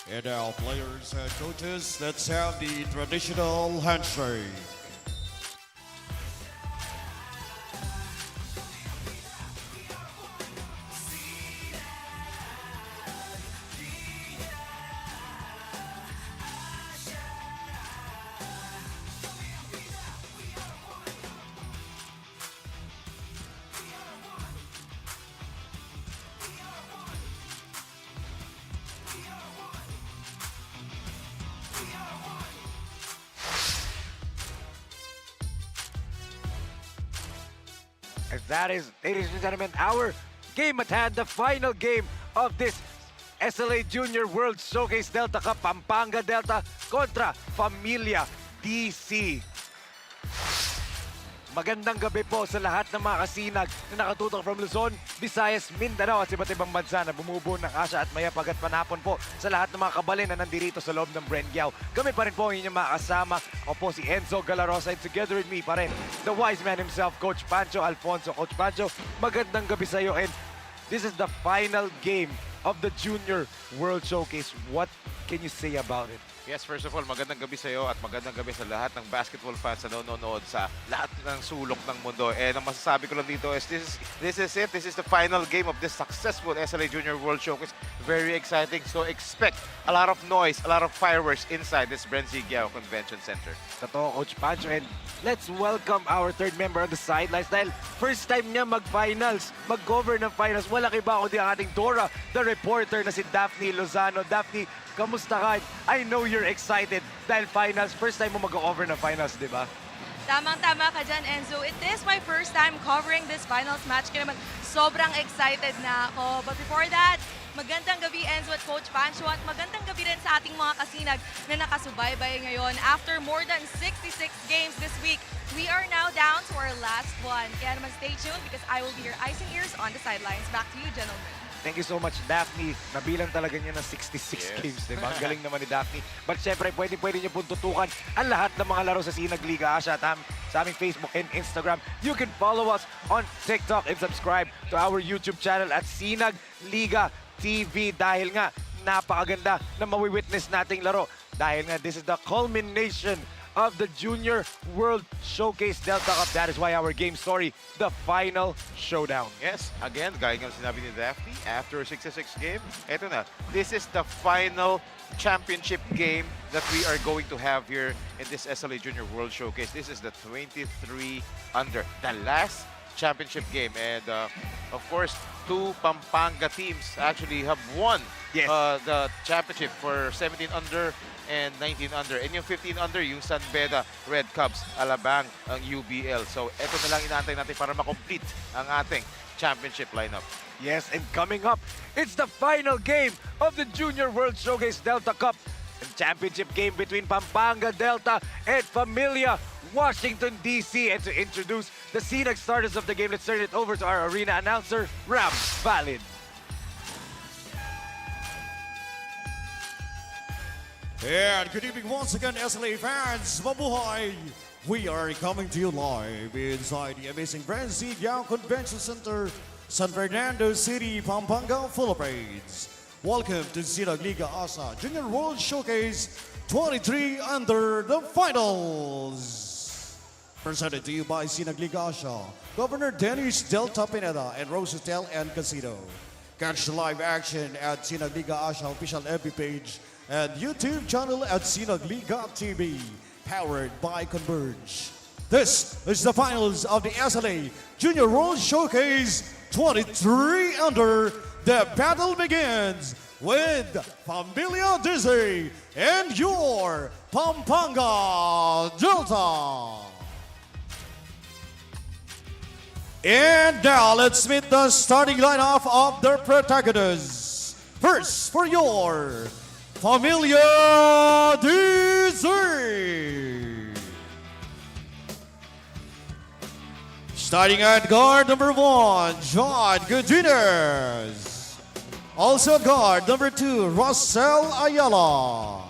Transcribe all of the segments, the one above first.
And now, players and coaches, let's have the traditional handshake. As that is, ladies and gentlemen, our game at hand, the final game of this SLA Junior World Showcase Delta Cup, Pampanga Delta kontra Familia DC. Magandang gabi po sa lahat ng mga kasinag na nakatutok from Luzon, Visayas, Mindanao at iba't ibang bansa na bumubuo ng Asya at Maya pagat panapon po sa lahat ng mga kabalin na nandirito sa loob ng Brengyao. Kami pa rin po ang inyong mga kasama. Ako po si Enzo Galarosa and together with me pa rin, the wise man himself, Coach Pancho Alfonso. Coach Pancho, magandang gabi sa iyo and this is the final game of the Junior World Showcase. What can you say about it? Yes, first of all, magandang gabi sa iyo at magandang gabi sa lahat ng basketball fans na nanonood sa lahat ng sulok ng mundo. And ang masasabi ko lang dito is this is it. This is the final game of this successful SLA Junior World Showcase. Very exciting. So expect a lot of noise, a lot of fireworks inside this Brenzygiao Convention Center. Totoo, Coach Pancho. And let's welcome our third member on the sidelines dahil first time niya mag-finals, mag-cover ng finals. Walang iba kundi ang ating Dora, the reporter na si Daphne Lozano. Daphne, kamusta ka? I know you're excited dahil finals. First time mo mag-cover ng finals, di ba? Tamang-tama ka dyan, Enzo. It is my first time covering this finals match. Kaya naman, sobrang excited na ako. But before that, magandang gabi, Enzo at Coach Pancho. At magandang gabi rin sa ating mga kasinag na nakasubaybay ngayon. After more than 66 games this week, we are now down to our last one. Kaya naman, stay tuned because I will be your eyes and ears on the sidelines. Back to you, gentlemen. Thank you so much, Daphne. Nabilang talaga niya ng 66 games, di ba? Ang galing naman ni Daphne. But syempre, pwede niyo pong tutukan ang lahat ng mga laro sa Sinag Liga Asya at sa aming Facebook and Instagram. You can follow us on TikTok and subscribe to our YouTube channel at Sinag Liga TV dahil nga napakaganda na mawi-witness nating laro. Dahil nga this is the culmination of the Junior World Showcase Delta Cup. That is why our game story, the final showdown. Yes, again, gaya nga sinabi ni Daphne, after 66 game, eto na. This is the final championship game that we are going to have here in this SLA Junior World Showcase. This is the 23 under, the last championship game. And of course, two Pampanga teams actually have won the championship for 17 under and 19 under. And yung 15 under, yung San Beda Red Cubs, Alabang, ang UBL. So, eto na lang inaantay natin para makomplete ang ating championship lineup. Yes, and coming up, it's the final game of the Junior World Showcase Delta Cup. The championship game between Pampanga Delta and Familia Washington, D.C. And to introduce the Sinag starters of the game, let's turn it over to our arena announcer, Ram Valid. And good evening once again, SLA fans. Mabuhay! We are coming to you live inside the amazing Brenzygiao Convention Center, San Fernando City, Pampanga, Philippines. Welcome to Sinag Liga Asya Junior World Showcase 23 under the finals. Presented to you by Sinag Liga Asia, Governor Dennis Delta Pineda, and Rose Hotel and Casino. Catch the live action at Sinag Liga Asia official FB page and YouTube channel at Sinag Liga TV, powered by Converge. This is the finals of the SLA Junior World Showcase 23 under. The battle begins with Familia Dizzy and your Pampanga Delta. And now let's meet the starting lineup of the protagonists. First, for your Familia Dizzy. Starting at guard number 1, John Godinez. Also guard number 2, Rosel Ayala.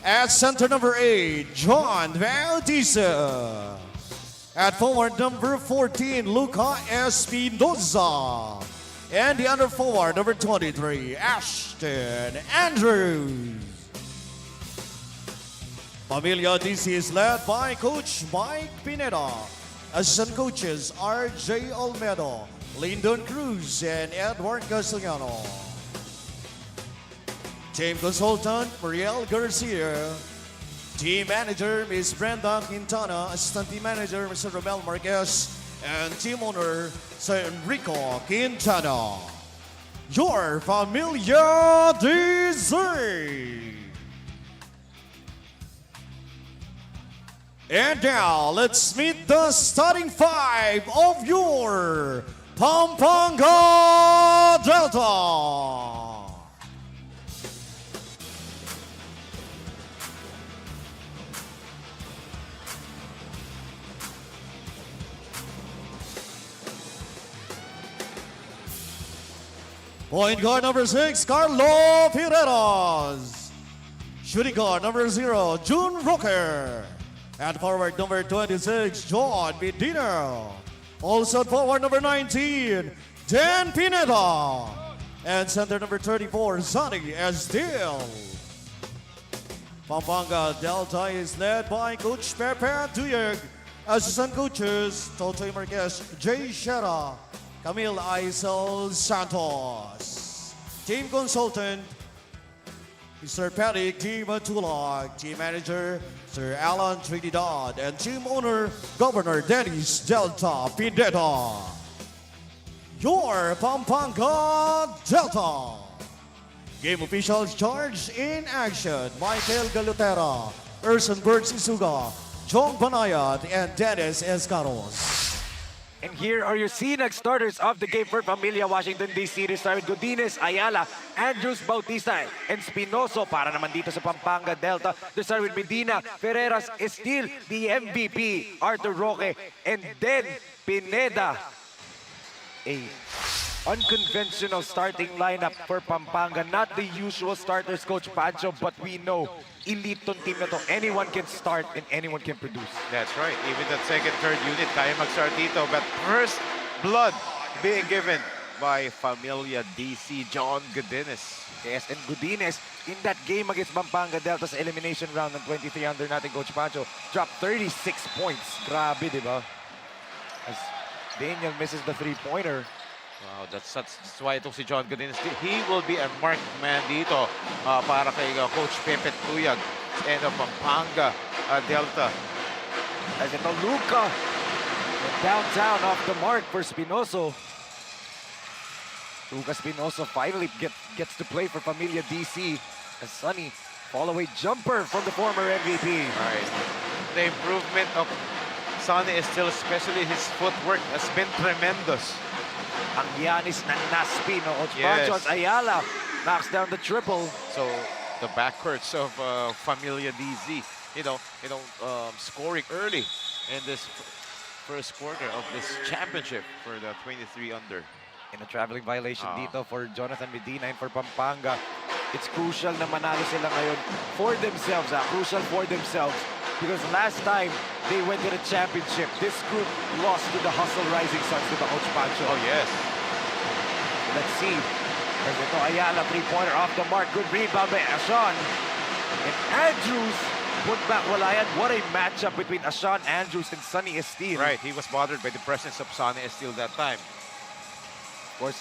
At center number 8, John Bautista. At forward number 14, Luca Espinoza. And the under forward number 23, Ashton Andrews. Familia DC is led by Coach Mike Pineda. Assistant coaches RJ Olmedo, Lyndon Cruz, and Edward Castellano. Team consultant Mariel Garcia. Team manager Ms. Brenda Quintana. Assistant team manager Mr. Romel Marquez. And team owner Sir Enrico Quintana. Your Familia DC. And now, let's meet the starting 5 of your Pampanga Delta. Point guard number 6, Carlo Pireras. Shooting guard number 0, June Rocker. And forward number 26, John Medina. Also forward number 19, Dan Pineda. And center number 34, Sonny Estil. Pampanga Delta is led by Coach Pepe Duyeg. Assistant coaches, Totoy Marquez, Jay Shera, Camille Aisel Santos. Team consultant, Mr. Patrick G. Matulag. Team manager, Sir Alan Trinidad. And team owner, Governor Dennis Delta Pineda. Your Pampanga Delta. Game officials charged in action, Michael Galutera, Erson Birds Isuga, John Banayat, and Dennis Escaros. And here are your Sinag starters of the game for Familia Washington DC. They start with Godinez, Ayala, Andrews, Bautista, and Spinoso. Para naman dito sa Pampanga Delta, they start with Medina, Ferreras, Estil, the MVP, Arthur Roque, and then Pineda. A unconventional starting lineup for Pampanga. Not the usual starters, Coach Pancho, but we know elite tong team na to. Anyone can start and anyone can produce. That's right. Even that second, third unit, kaya mag-start dito. But first blood being given by Familia DC, John Godinez. Yes, and Godinez, in that game against Pampanga Delta's elimination round ng 23 under natin, Coach Pancho, dropped 36 points. Grabe, di ba? As Daniel misses the three-pointer. Wow, that's why itong si John Godinez, he will be a marked man dito para kay Coach Pepe Tuyag and of Pampanga Delta. As ito, Luca, downtown off the mark for Spinoso. Luca Spinoso finally gets to play for Familia DC. As Sonny, fall-away jumper from the former MVP. Right. The improvement of Sonny is still, especially his footwork, has been tremendous. Ang Giannis na Naspi, no? Yes. Ochbanchos Ayala knocks down the triple. So the backcourts of Familia DZ, scoring early in this first quarter of this championship for the 23 under. In a traveling violation dito for Jonathan Medina and for Pampanga. It's crucial na manalo sila ngayon for themselves. Crucial for themselves. Because last time they went to the championship, this group lost to the Hustle Rising Suns, to the Coach Pancho. Oh, yes. Let's see. There's ito, Ayala, three-pointer off the mark. Good rebound by Ashon. And Andrews Put back Walayan. What a matchup between Ashawn Andrews and Sonny Esteel. Right, he was bothered by the presence of Sonny Esteel that time. Of course,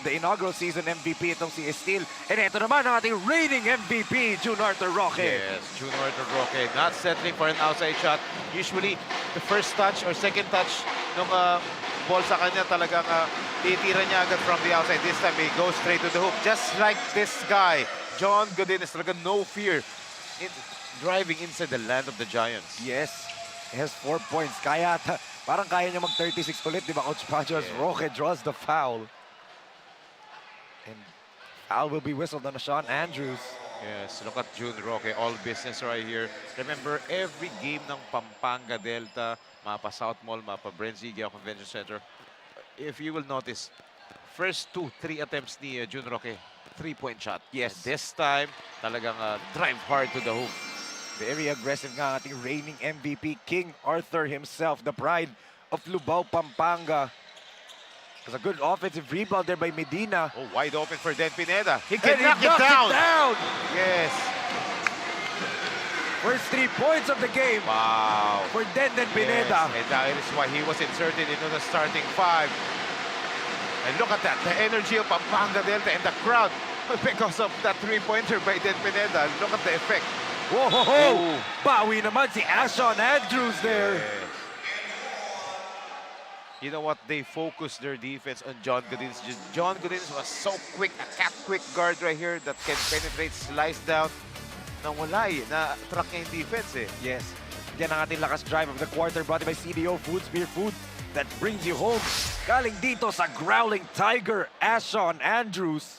the inaugural season MVP itong si Esteel. And ito naman ang ating reigning MVP, June Arthur Roque. Yes, June Arthur Roque not settling for an outside shot. Usually, the first touch or second touch nung ball sa kanya talagang titira niya agad from the outside. This time, he goes straight to the hoop. Just like this guy, John Godinez, talaga no fear in driving inside the land of the Giants. Yes, he has 4 points. Parang kaya niya mag-36 ulit, di ba, Coach Pancho? As Roque draws the foul. And foul will be whistled on Ashawn Andrews. Yes, look at June Roque, all business right here. Remember, every game ng Pampanga Delta, mapa South Mall, mapa Brenzigia Convention Center, if you will notice, first 2-3 attempts ni June Roque, 3-point shot. Yes. And this time, talagang drive hard to the hoop. Very aggressive nga ang ating reigning MVP, King Arthur himself, the pride of Lubao, Pampanga. There's a good offensive rebound there by Medina. Oh, wide open for Den Pineda. He And can he knock it knocks down. Yes. First 3 points of the game Wow. for Den Pineda. Yes, and that is why he was inserted into the starting 5. And look at that, the energy of Pampanga Delta and the crowd because of that 3-pointer by Den Pineda. Look at the effect. Whoa, ho, ho. Bawi naman si Ashawn Andrews there. Yes. You know what? They focused their defense on John Godinez. John Godinez was so quick, a cat-quick guard right here that can penetrate, slice down. Nawala na-track niya yung defense eh. Yes. Yan ang ating lakas drive of the quarter brought to you by CDO Foods, beer food that brings you home. Galing dito sa Growling Tiger, Ashawn Andrews,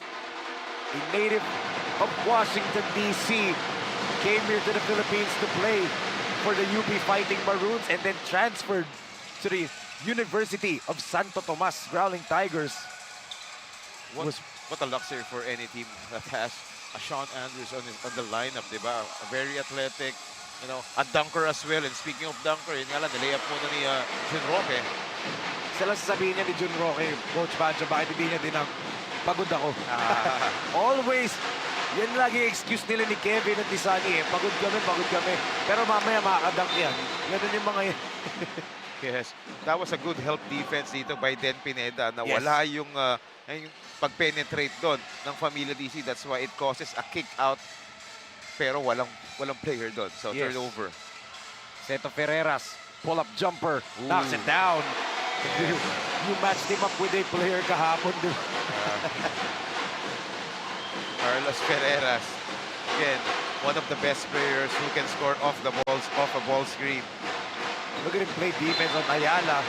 a native of Washington, D.C., came here to the Philippines to play for the UP Fighting Maroons and then transferred to the University of Santo Tomas, Growling Tigers. What a luxury for any team that has a Sean Andrews on the lineup, di ba? Very athletic, you know, a dunker as well. And speaking of dunker, yun nga lang, nilayap muna ni June Roque. Sila sasabihin niya ni June Roque, Coach Pancho, bakit hindi niya din ang pagod ako? Always, yan lagi excuse nila ni Kevin at ni Sunny. Pagod kami. Pero mamaya makakadunk yan. Ganun yung mga yan. Yes, that was a good help defense dito by Den Pineda na wala yung pag-penetrate doon ng Familia DC. That's why it causes a kick out pero walang player doon. So turnover. Seto Ferreras, pull-up jumper, knocks it down. You matched him up with a player kahapon. Carlos Ferreras, again, one of the best players who can score off a ball screen. Look at him play defense on Ayala.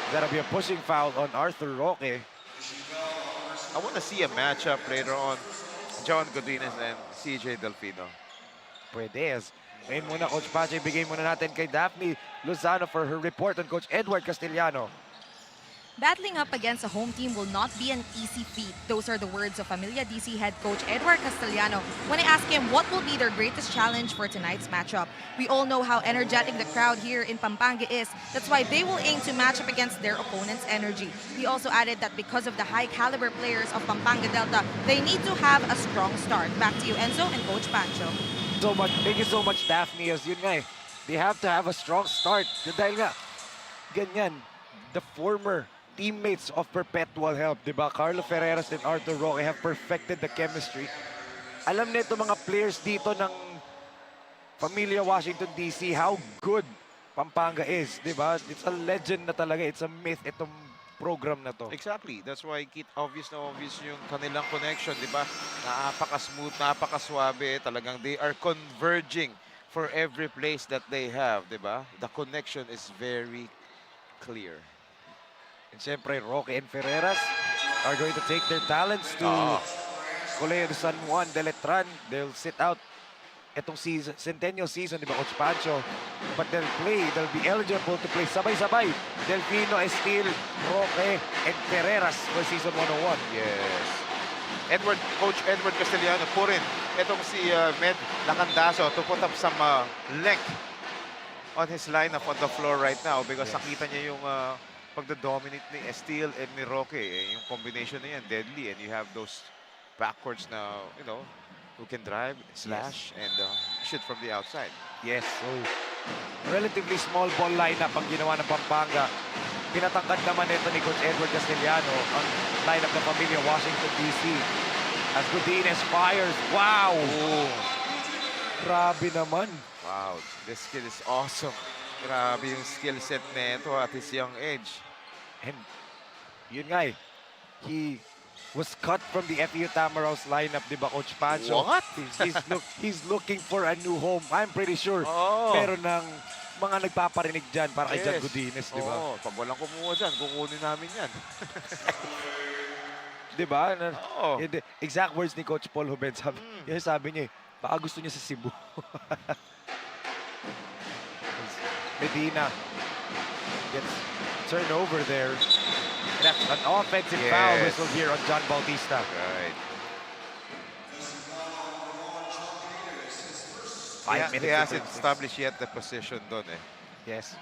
That'll be a pushing foul on Arthur Roque. I want to see a matchup later on. John Godinez and CJ Delfino. Pwede. Ngayon muna, Coach Pache, bigay muna natin kay Daphne Lozano for her report on Coach Edward Castellano. Battling up against a home team will not be an easy feat. Those are the words of Familia DC head coach Edward Castellano when I asked him what will be their greatest challenge for tonight's matchup. We all know how energetic the crowd here in Pampanga is. That's why they will aim to match up against their opponent's energy. He also added that because of the high caliber players of Pampanga Delta, they need to have a strong start. Back to you, Enzo and Coach Pancho. Thank you so much, Daphne. As yun nga they have to have a strong start. Dahil nga, ganyan, the former teammates of Perpetual Help, di ba? Carlo Ferreras and Arthur Roque have perfected the chemistry. Alam nito mga players dito ng Familia Washington DC how good Pampanga is, di ba? It's a legend na talaga. It's a myth itong program na to. Exactly. That's why obvious yung kanilang connection, di ba? Napaka-smooth, napaka-swabe. Talagang they are converging for every place that they have, di ba? The connection is very clear. And siyempre, Roque and Ferreras are going to take their talents to Colegio de San Juan de Letran. They'll sit out itong season, centennial season, di ba, Coach Pancho? But they'll be eligible to play sabay-sabay. Delfino, Esteel, Roque, and Ferreras for season 101. Yes. Coach Edward Castellano po rin itong si Med Lacandaso to put up some length on his lineup on the floor right now because nakita niya yung pagda-dominate ni Esteel and ni Roque. Yung combination na yan, deadly. And you have those backwards na, you know, who can drive, slash, and shoot from the outside. Yes, so relatively small ball lineup ang ginawa ng Pampanga. Pinatangkad naman ito ni Coach Edward Castellano ang lineup ng Pamilya Washington, D.C. As Godinez fires. Wow! Grabe naman. Wow, this kid is awesome. Grabe yung skill set na ito at his young age. And yun nga he was cut from the FEU Tamaraws lineup, di ba, Coach Pancho? What? He's looking for a new home. I'm pretty sure meron ng mga nagpaparinig dyan para kay John Godinez, di ba? Oo, pag walang kumuha dyan, kukunin namin yan. Di ba? Oo. Yun, exact words ni Coach Paul Huben. Sabi niya, baka gusto niya sa Cebu. Medina gets turnover there. And that's an offensive foul whistle here on John Bautista. Right. 5 minutes. He hasn't established yet the position doon eh. Yes.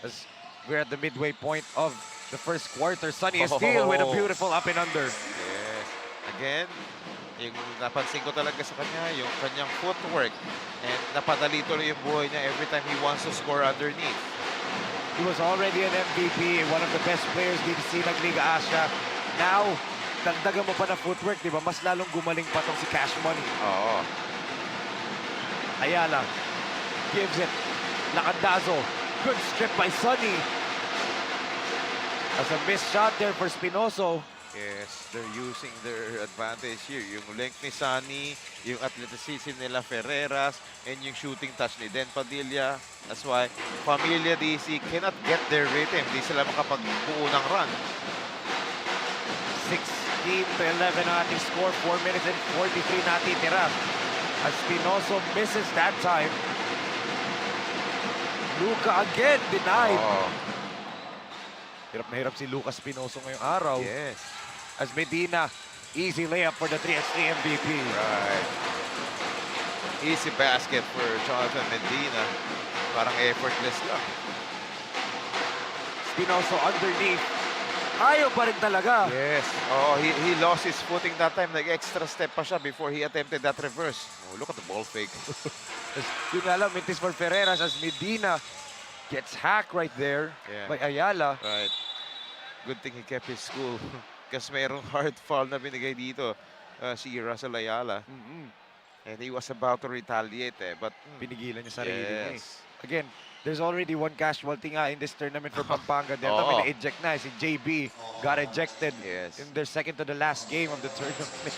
As we're at the midway point of the first quarter. Sonny Estill with a beautiful up and under. Yes. Again, yung napansin ko talaga sa kanya, yung kanyang footwork. And napadali tuloy yung buhay niya every time he wants to score underneath. He was already an MVP, one of the best players dito sa Sinag Liga Asia. Now, dagdagan mo pa na footwork, di ba? Mas lalong gumaling pa tong si Cash Money. Oo. Ayala gives it. Lacandazo. Good strip by Sonny. As a missed shot there for Spinoso. Yes, they're using their advantage here. Yung length ni Sunny, yung athleticism nila Ferreras, and yung shooting touch ni Den Padilla. That's why Familia DC cannot get their rhythm. Di sila makapagbuo ng run. 16-11 ang ating score. 4 minutes and 43 natitira. As Spinoso misses that time. Luca again denied. Oh, Hirap na hirap si Lucas Spinoso ngayong araw. yes. As Medina, easy layup for the 3x3 MVP. Right. Easy basket for Jonathan Medina. Parang effortless lang. Spinoso underneath. Ayaw pa rin talaga. Yes. Oh, he lost his footing that time. Nag-extra step pa siya before he attempted that reverse. Oh, look at the ball fake. Yun nga lang, mintis for Ferreras as Medina gets hacked right there by Ayala. Right. Good thing he kept his cool. Kasi mayroong hard foul na binigay dito si Russell Ayala. And he was about to retaliate but Pinigilan niya sarili niya. yes. Again, there's already one casualty nga in this tournament for Pampanga. Delta may na-eject na. Si JB got ejected in their second to the last game of the tournament.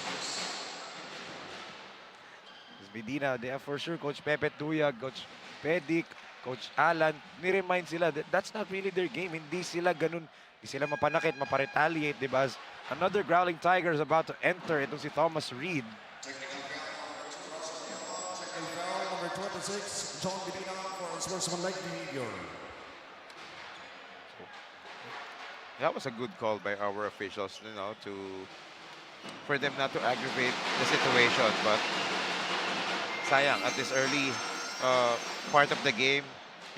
Medina, they have for sure Coach Pepe Tuyag, Coach Pedic, Coach Alan, ni-remind sila that that's not really their game. Hindi sila ganun, hindi sila mapanakit, maparetaliate, di ba? Another Growling Tiger is about to enter. Itong si Thomas Reed. Second foul, number 26, John Medina for unsportsmanlike behavior. That was a good call by our officials, for them not to aggravate the situation. But sayang, at this early part of the game,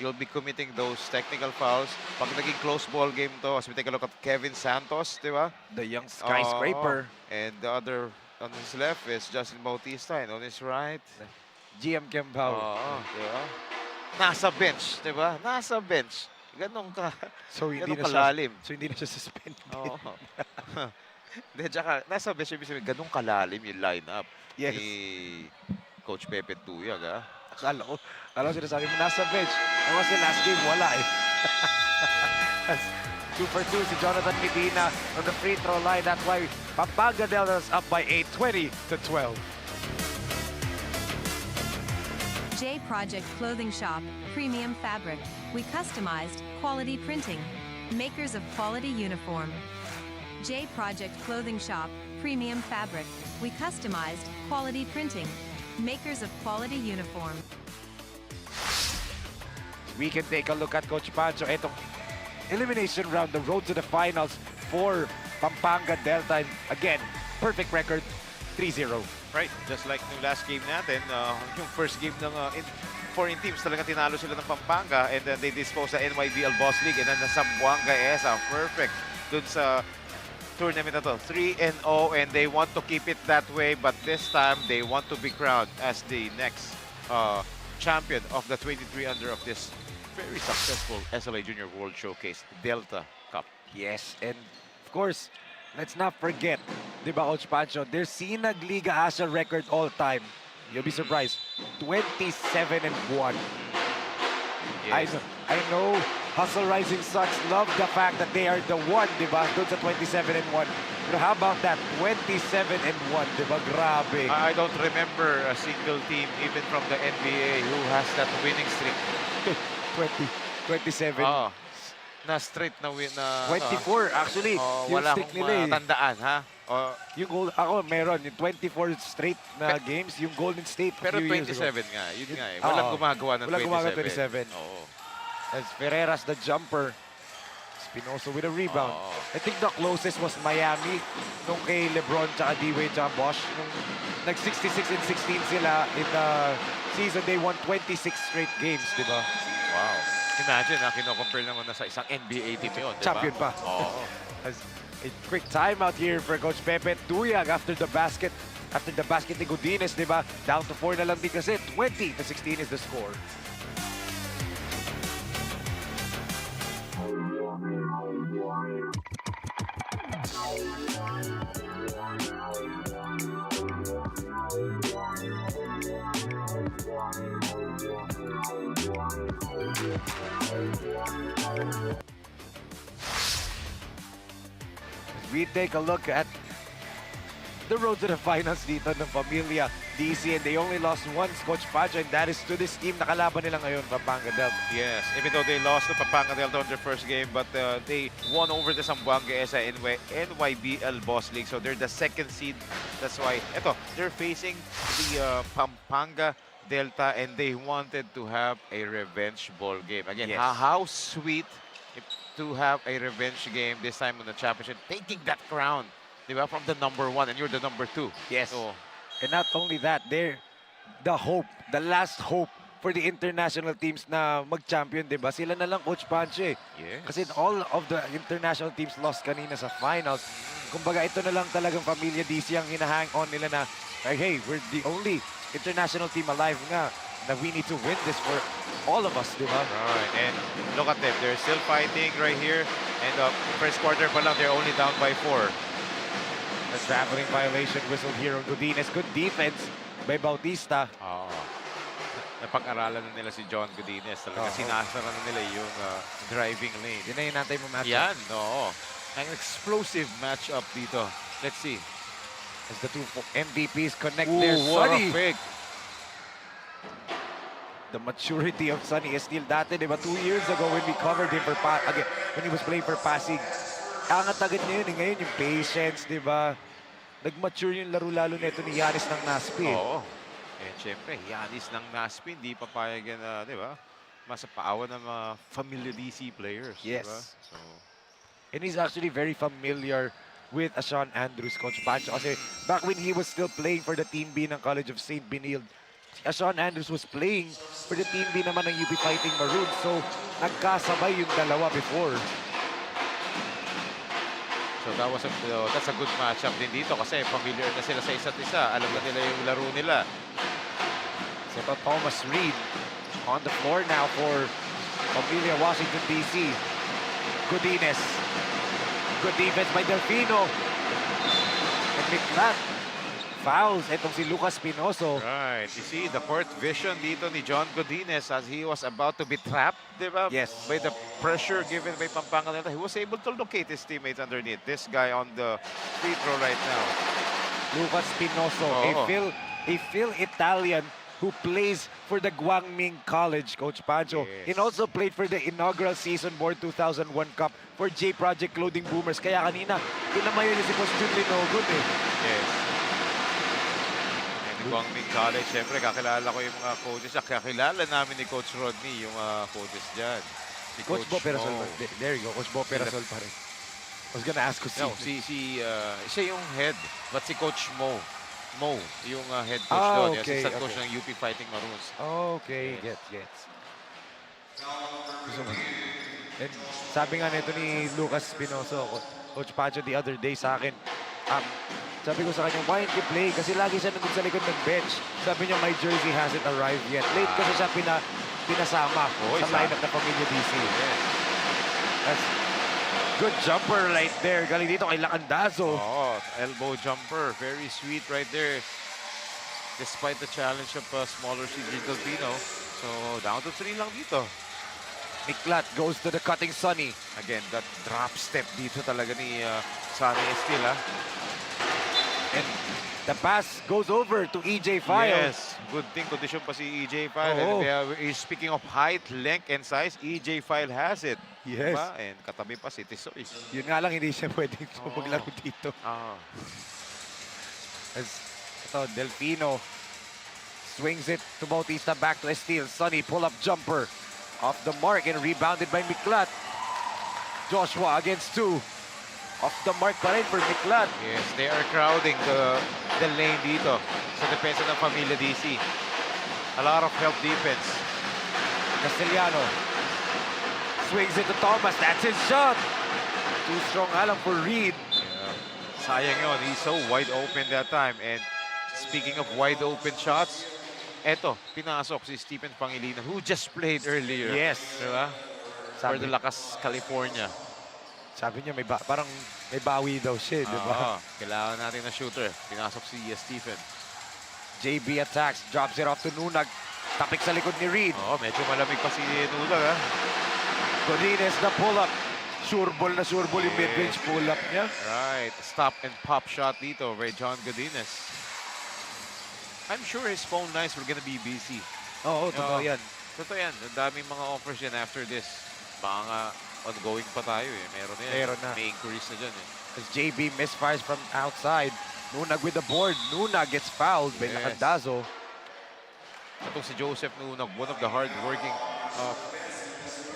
you'll be committing those technical fouls. Pag naging close ball game to, as we take a look at Kevin Santos, di ba? The young skyscraper. And the other on his left is Justin Bautista, and on his right, GM Kembao. di ba? Nasa bench, di ba? Nasa bench. Ganun ka. So hindi Ganun na kalalim. Siya, so hindi na siya suspended. Oo. Hindi, tsaka, nasa bench, ibig sabihin, ganun kalalim yung lineup Yes. ni Coach Pepe Tuyag, ha? Akala ko sinasabi mo nasa bench. Ang kasi last game, wala eh. 2 for 2 si Jonathan Medina on the free throw line. That's why Pampanga Delta's up by 8, 20-12. J Project Clothing Shop, premium fabric. We customized, quality printing. Makers of quality uniform. J Project Clothing Shop, premium fabric. We customized, quality printing. Makers of quality uniform. We can take a look at Coach Pancho. Etong elimination round, the road to the finals for Pampanga Delta. And again, perfect record, 3-0. Right, just like yung last game natin, yung first game ng foreign teams, talaga tinalo sila ng Pampanga, and then they disposed the NYBL Boss League, and then the Zamboanga ESA. Perfect dun sa tournament na to. 3-0, and they want to keep it that way, but this time they want to be crowned as the next champion of the 23 under of this very successful SLA Junior World Showcase, Delta Cup. Yes, and of course, let's not forget, di ba, Coach Pancho, their Sinag Liga Asia record all time. You'll be surprised. 27-1. Yes. I know Hustle Rising Suns love the fact that they are the one, di ba? Doon sa 27-1. Pero how about that? 27-1, di ba? Grabe. I don't remember a single team, even from the NBA, who has that winning streak. 27. Oh, na straight na win na 24, actually. Yung wala stick akong nila eh. matandaan, ha? Oh, Yung goal, ako meron, yung 24 straight na games, yung Golden State a pero few years 27 ago. nga, yun nga eh. Walang Oo. gumagawa ng 27. Walang gumagawa ng 27. Oo. As Ferreras, the jumper. Spinoza with a rebound. Oo. I think the closest was Miami nung kay LeBron, tsaka D-Wade, tsaka Bosch. Nung nag-66 and 16 sila in the season, they won 26 straight games, di ba? Wow. Imagine, kino-compare naman na sa isang NBA team yun, di ba? Champion pa. Oo. As a quick timeout here for Coach Pepe Tuyag after the basket ni Godinez, di ba? Down to 4 na lang din kasi 20-16 is the score. We take a look at the road to the finals dito ng Pamilya DC, and they only lost once, Coach Pacho, and that is to this team na kalaban nila ngayon, Pampanga Delta. Yes, even though they lost to Pampanga Delta on their first game, but they won over the Zamboanga SA NYBL Boss League. So they're the second seed. That's why, they're facing the Pampanga Delta, and they wanted to have a revenge ball game. Again, Yes. how sweet to have a revenge game this time on the championship, taking that crown, diba, from the #1, and you're the #2. Yes. So, And not only that, they're the hope, the last hope for the international teams na mag-champion, di ba? Sila na lang, Coach Pancho, eh. yes. Kasi all of the international teams lost kanina sa finals. Kumbaga, ito na lang talagang Pamilya DC ang hinahang on nila na, hey, we're the only international team alive nga na we need to win this for all of us, di ba? Right, and look at them. They're still fighting right here. And first quarter pa lang, they're only down by 4. A traveling violation whistle here on Godinez. Good defense by Bautista. Oo. Napag-aralan na nila si John Godinez. Talaga Oo. sinasara na nila yung driving lane. Yun na yung natay mo match. Yan, oo. An explosive matchup dito. Let's see. As the two MVPs connect Ooh, there. what a Sonny. fake. The maturity of Sonny is still dati, di ba? 2 years ago when we covered him for again, when he was playing for Pasig. Angat agad niya yun. Ngayon yung patience, di ba? Nag-mature yung laro-lalo nito ni Giannis ng Naspi. Oo. And syempre, Giannis ng Naspi, hindi papayag yan, di ba? Masapaawan ng mga Familia DC players. Yes. Diba? So, And he's actually very familiar with Sean Andrews, Coach Pancho. Kasi back when he was still playing for the Team B ng College of St. Benilde, Sean Andrews was playing for the Team B naman ng UP Fighting Maroons. So, nagkasabay yung dalawa before. So that's a good matchup din dito kasi familiar na sila sa isa't isa. Alam na nila yung laro nila. Ito Thomas Reed on the floor now for Pamilya, Washington, D.C. Godinez. Good defense by Delfino. And Miklat fouls itong si Lucas Pinoso. Right. You see the court vision dito ni John Godinez as he was about to be trapped, di ba? Yes. By the pressure given by Pampanga Delta. He was able to locate his teammates underneath. This guy on the free throw right now. Lucas Pinoso, Oo. a Phil Italian who plays for the Guangming College, Coach Pancho. Yes. And also played for the inaugural Season Board 2001 Cup for J Project Clothing Boomers. Kaya kanina, kinamayo niya si Coach Jun Linogon eh. Yes. And Guangming College, syempre kakilala ko yung mga coaches. Kakilala namin ni Coach Rodney yung coaches dyan. Si Coach Bo Perasol. Mo. There you go, Coach Bo Perasol pa rin. I was gonna ask ko No, siya yung head. But si Coach Mo, yung head coach Ah, doon. okay, Yung assistant coach okay. ng UP Fighting Maroons. Okay, gets. Gusto mo. And sabi nga nito ni Lucas Pinoso, Coach Pancho the other day sa akin, Sabi ko sa kanya, why don't you play? Kasi lagi siya nandun sa likod ng bench. Sabi niya, my jersey hasn't arrived yet. Late kasi siya pinasama sa lineup ng Pamilya DC. That's good jumper right there. Galing dito kay Lacandazo. Oh, elbow jumper. Very sweet right there. Despite the challenge of smaller CJ Delfino. So, down to 3 lang dito. Miklat goes to the cutting Sonny. Again, that drop step dito talaga ni Sonny Estil, ha? And the pass goes over to EJ Files. Yes, good thing condition pa si EJ File. Oo. And speaking of height, length, and size, EJ File has it. Yes. Diba? And katabi pa si Tisoy. Yun nga lang, hindi siya pwedeng maglaro dito. Ah. As ito, Delfino swings it to Bautista, back to Estil. Sonny, pull-up jumper. Off the mark and rebounded by Miklat. Joshua against 2. Off the mark pa rin for Miklat. Yes, they are crowding the lane dito sa depensa ng Pamilya DC. A lot of help defense. Castellano swings it to Thomas. That's his shot. Too strong nga lang for Reed. Yeah. Sayang yun. He's so wide open that time. And speaking of wide open shots, eto, pinasok si Stephen Pangilinan who just played earlier. Yes. Diba? For Sabi, the Lakas, California. sabi niya parang may bawi daw siya, di ba? Kailangan natin na shooter. Pinasok si Stephen. JB attacks, drops it off to Nunag. Tapik sa likod ni Reed. Medyo malamig pa si Nulag, ha? Godinez na pull-up. Sure ball yung mid-range pull-up niya. Right. Stop and pop shot dito by John Godinez. I'm sure his phone lines were gonna be busy. Oo, totoo yan. Totoo yan. Ang daming mga offers yan after this. Baka nga ongoing pa tayo eh. Meron na yan. Meron na. May inquiries na dyan eh. As JB misfires from outside. Nunag with the board. Nunag gets fouled by Yes. Lacandazo. Itong si Joseph Nunag, one of the hard-working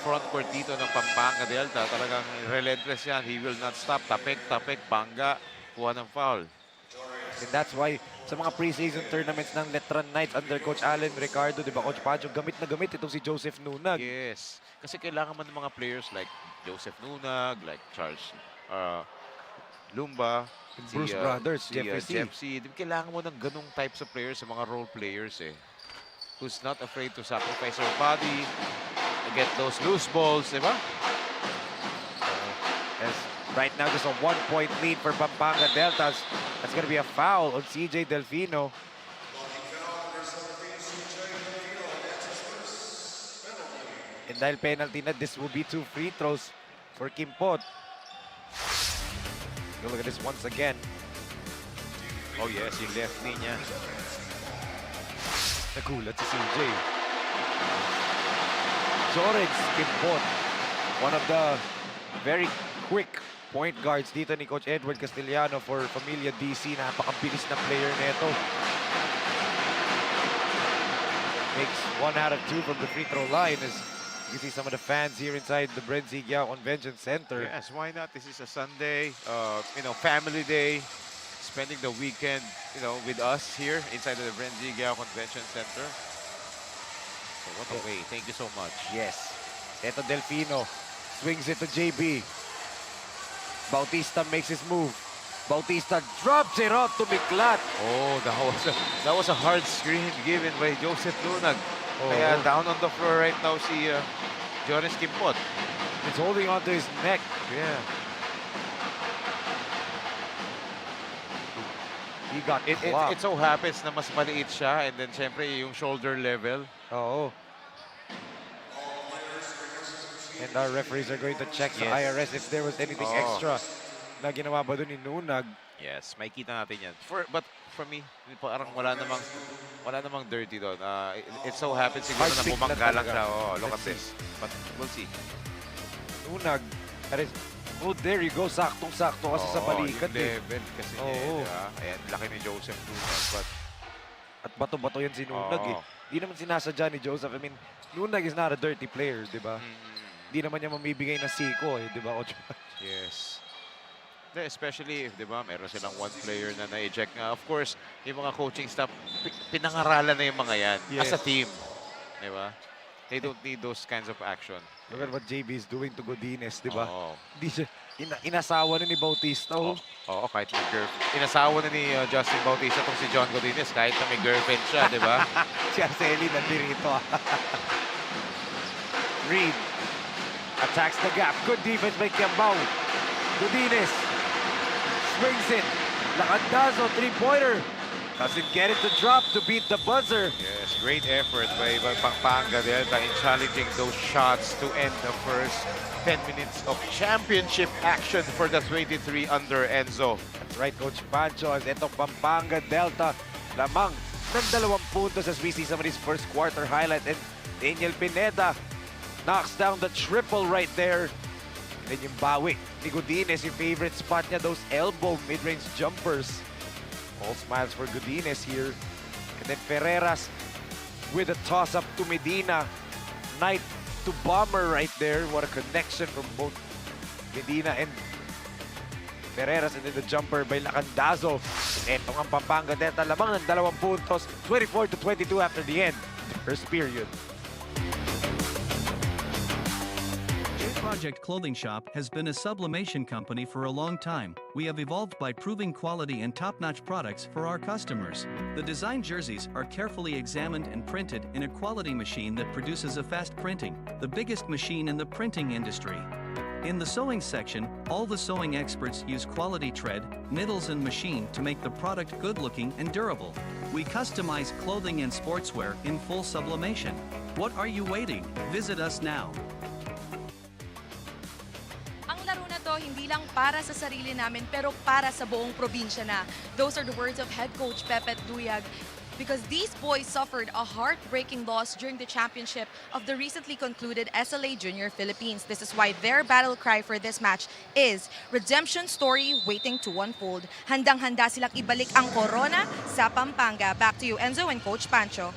front court dito ng Pampanga Delta. Talagang relentless yan. He will not stop. Tapik, bangga. Kuha ng foul. And that's why sa mga preseason tournaments ng Letran Knights under Coach Allen Ricardo, di ba, Coach Pancho, gamit na gamit itong si Joseph Nunag. Yes. Kasi kailangan man ng mga players like Joseph Nunag, like Charles Lumba, Bruce Brothers, Jeffrey C. Jeff C. Kailangan mo ng ganung types of players sa mga role players eh. Who's not afraid to sacrifice her body, to get those loose balls, di ba? As right now, just a 1-point lead for Pampanga Deltas. That's going to be a foul on CJ Delfino. And dahil penalty na, this will be 2 free throws for Kimpot. Look at this once again. Oh yes, yung left knee niya. Nagulat si CJ. Jorens Kimpot. One of the very quick point guards dito ni Coach Edward Castellano for Pamilya DC. Napakabilis na player nito. Makes 1 out of 2 from the free throw line as you can see some of the fans here inside the Brenzigia Convention Center. Yes, why not? This is a Sunday, family day. Spending the weekend, with us here inside the Brenzigia Convention Center. So what a way. Thank you so much. Yes. Eto Delfino swings it to JB. Bautista makes his move. Bautista drops it off to Miklat. Oh, that was a hard screen given by Joseph Lunag. Kaya down on the floor right now si Jonas Kimpot. He's holding onto his neck. Yeah. He got It clocked. so happens na mas maliit siya and then syempre yung shoulder level. Oo. And our referees are going to check sa Yes. IRS if there was anything Oo. extra na ginawa ba doon ni Nunag. Yes, makikita natin yan. But for me, parang wala namang dirty doon. It so happens siguro Hard na pick bumangga lang lang talaga. siya. Oh, look Let's at this. But we'll see. Nunag. That is, there you go. Saktong-sakto kasi sa balikat yung eh. level kasi Oo. niya, diba? Ayan, laki ni Joseph Lunag. But At bato-bato yan si Nunag eh. Oo. Di naman sinasadya ni Joseph. I mean, Nunag is not a dirty player, di ba? mm, Di naman niya mamibigay ng siko eh, di ba? yes. Especially if, di ba, meron silang one player na na-eject nga. Of course, yung mga coaching staff, pinangaralan na yung mga yan as a Yes. team. Di ba? They don't need those kinds of action. Look at what JB is doing to Godinez, di ba? Oo. Inasawa na ni Bautista. Oo, kahit may girlfriend. Inasawa na ni Justin Bautista itong si John Godinez kahit na may girlfriend siya, di ba? Si Arceli nandirito. Reed attacks the gap. Good defense by Kiambao. Godinez swings it. Lacandazo, three-pointer. Doesn't get it to drop to beat the buzzer. Yes, great effort by Pampanga Delta in challenging those shots to end the first 10 minutes of championship action for the 23 under Enzo. That's right, Coach Pancho. As ito Pampanga Delta lamang ng 2 puntos as we see some of these first quarter highlight. And Daniel Pineda knocks down the triple right there. And then yung bawi ni Godinez, yung favorite spot niya, those elbow mid-range jumpers. All smiles for Godinez here. And then Ferreras with a toss-up to Medina. Knight to Bomber right there. What a connection from both Medina and Ferreras. And then the jumper by Lacandazo. Etong ang Pampanga Delta lamang ng 2 puntos. 24-22 after the end. First period. Project Clothing Shop has been a sublimation company for a long time. We have evolved by proving quality and top-notch products for our customers. The design jerseys are carefully examined and printed in a quality machine that produces a fast printing, the biggest machine in the printing industry. In the sewing section, all the sewing experts use quality thread, needles and machine to make the product good-looking and durable. We customize clothing and sportswear in full sublimation. What are you waiting? Visit us now. Ang laro na to hindi lang para sa sarili namin pero para sa buong probinsya na. Those are the words of head coach Pepet Duyag. Because these boys suffered a heartbreaking loss during the championship of the recently concluded SLA Junior Philippines. This is why their battle cry for this match is redemption story waiting to unfold. Handang-handa silang ibalik ang corona sa Pampanga. Back to you, Enzo and Coach Pancho.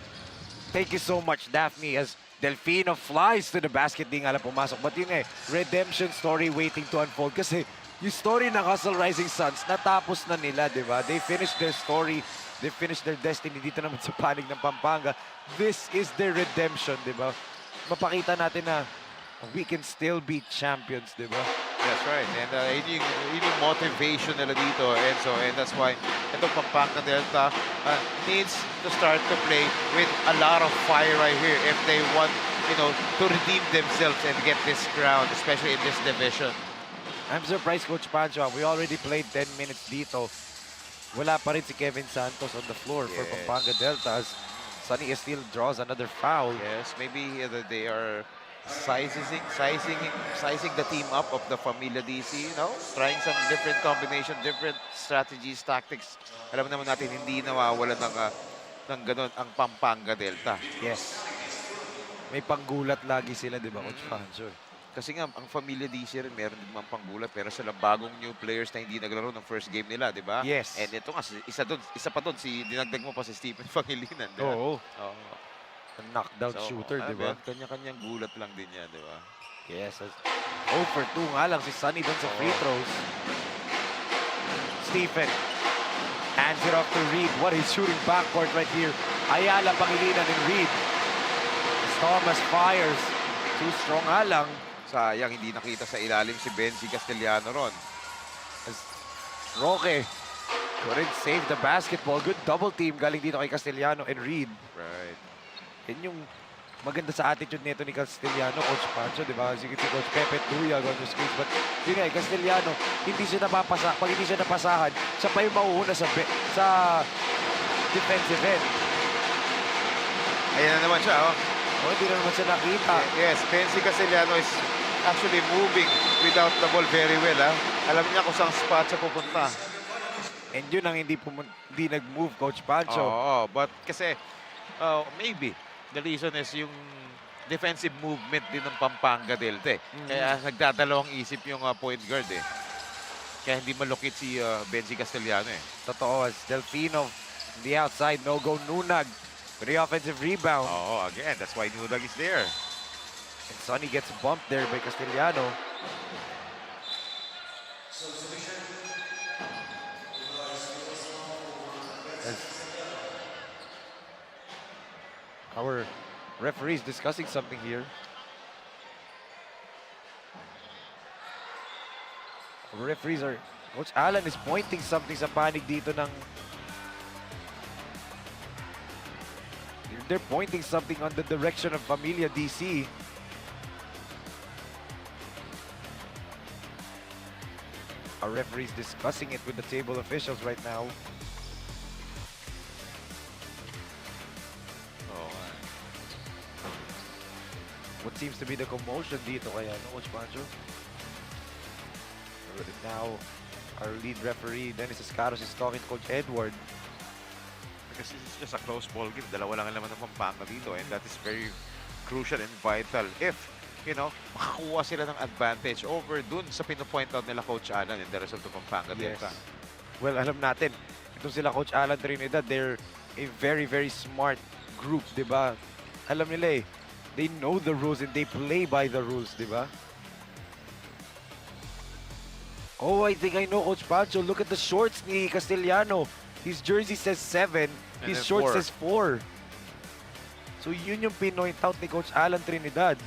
Thank you so much, Daphne, as Delfino flies to the basket. Di nga lang pumasok. But yun redemption story waiting to unfold. Kasi yung story ng Hustle Rising Suns, natapos na nila, di ba? They finished their story. They finished their destiny dito naman sa panig ng Pampanga. This is their redemption, di ba? Mapakita natin na we can still be champions, di ba? That's right. And yun yung motivation nila dito, Enzo. And that's why itong Pampanga Delta needs to start to play with a lot of fire right here if they want, to redeem themselves and get this crown, especially in this division. I'm surprised, Coach Pancho. We already played 10 minutes dito. Wala pa rin si Kevin Santos on the floor for Pampanga Delta as Sunny still draws another foul. Yes, maybe they are sizing the team up of the Familia DC, trying some different combination, different strategies, tactics. Alam naman natin, hindi nawawala ng ganun ang Pampanga Delta. Yes. May panggulat lagi sila, di ba, Coach Pancho? Kasi nga, ang Familia DC rin, meron din mga panggulat, pero sila bagong new players na hindi naglaro ng first game nila, di ba? Yes. And ito nga, isa pa doon, dinagdag mo pa si Stephen Pangilinan, di ba? Oo. Knockdown shooter, di ba? Kanya-kanyang gulat lang din yan, di ba? Yes. 0 for 2 nga lang si Sunny doon sa free throws. Stephen hands it off to Reed. What is shooting backcourt right here? Ayala, Pangilinan, and Reed. Thomas fires. Too strong nga lang. Sayang, hindi nakita sa ilalim si Benzi Castellano ron. As Roque couldn't save the basketball. Good double team galing dito kay Castellano and Reed. Right. Yan yung maganda sa attitude nito ni Castellano, Coach Pancho, di ba? Sige si Coach Pepe Duyag on the screens. But yun nga, Castellano, hindi siya napapasa. Pag hindi siya napasahan, siya pa yung mauuna sa defensive end. Ayan na naman siya, oh. Hindi na naman siya nakita. Yes, Benzi Castellano is actually moving without the ball very well, ha? Alam niya kung saan spot siya pupunta. And yun ang hindi nag-move, Coach Pancho. Oo, but kasi, maybe, the reason is yung defensive movement din ng Pampanga Delta. Kaya nagdadalawang isip yung point guard, eh. Kaya hindi malukit si Benzi Castellano, eh. Totoo, as Delfino on the outside, no-go Nunag for the offensive rebound. Oo, again, that's why Nudag is there. And Sonny gets bumped there by Castellano. As our referee is discussing something here. Referees are... Coach Alan is pointing something sa panig dito ng... They're pointing something on the direction of Familia DC. Our referees discussing it with the table officials right now. Oo nga. What seems to be the commotion dito kaya, no, Coach Pancho? Now, our lead referee, Dennis Escaros, is talking to Coach Edward. Because this is just a close ball game. Dalawa lang naman ng Pampanga dito, and that is very crucial and vital if, you know, makakuha sila ng advantage over dun sa pinopoint out nila Coach Alan and the rest of the Pampanga Delta. Well, alam natin, itong sila Coach Alan Trinidad, they're a very, very smart group, di ba? Alam nila eh, they know the rules and they play by the rules, di ba? Oh, I think I know, Coach Pancho. Look at the shorts ni Castellano. His jersey says 7, his then shorts 4. says 4. So yun yung pinoint out ni Coach Alan Trinidad.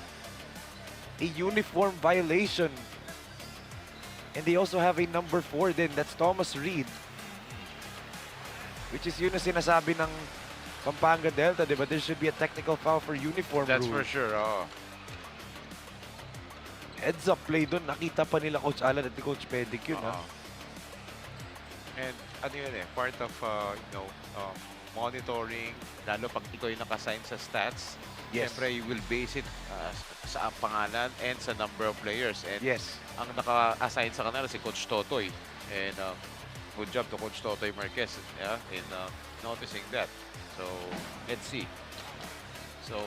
A uniform violation. And they also have a number 4 din. That's Thomas Reed. Which is yun ang sinasabi ng Pampanga Delta, diba? There should be a technical foul for uniform That's rule. for sure. Oh. Heads up play doon. Nakita pa nila Coach Alan at ni Coach Pedic yun, ha? And ano yun eh, part of, you know, monitoring, lalo pag ikaw yung nakasign sa stats, Yes. siyempre you will base it sa ang pangalan and sa number of players. And Yes. ang naka-assign sa kanila si Coach Totoy. And good job to Coach Totoy Marquez in noticing that. So, let's see. So,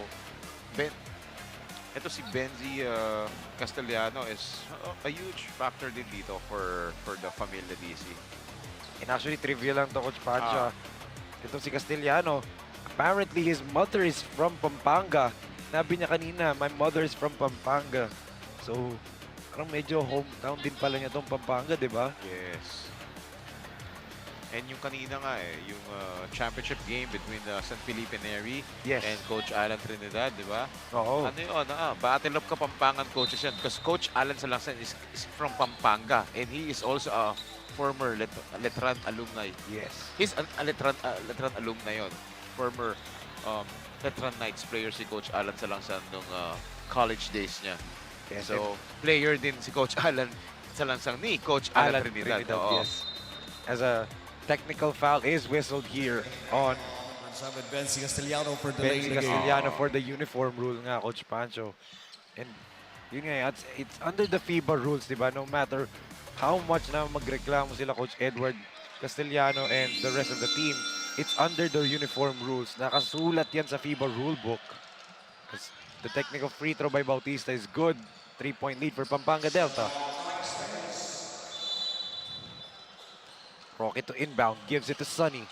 ito si Benzi Castellano is a huge factor din dito for the Familia DC. And actually, trivia lang to, Coach Pancha. Ito si Castellano. Apparently, his mother is from Pampanga. Nabi niya kanina, my mother is from Pampanga. So, parang medyo hometown din pala niya itong Pampanga, di ba? Yes. And yung kanina nga yung championship game between San Felipe Neri Yes. and Coach Alan Trinidad, di ba? Oo. Ano yun? Battle of Kapampangan coaches yan. Because Coach Alan Salangsan is from Pampanga and he is also a former Letran alumni. Yes. He's a Letran alumni yun. Former Letran Knights player si Coach Alan Salangsan nung college days niya. Yes, So, player din si Coach Alan Salangsang ni Coach Alan Trinidad. Oo. yes. As a technical foul is whistled here on Sabi Benzi Castellano for the Benji late game. Castellano for the uniform rule nga, Coach Pancho. And yun nga, it's under the FIBA rules, di ba? No matter how much na magreklamo sila Coach Edward Castellano and the rest of the team, it's under the uniform rules. Nakasulat yan sa FIBA rulebook. The technical free throw by Bautista is good. 3-point lead for Pampanga Delta. Rocket to inbound, gives it to Sonny.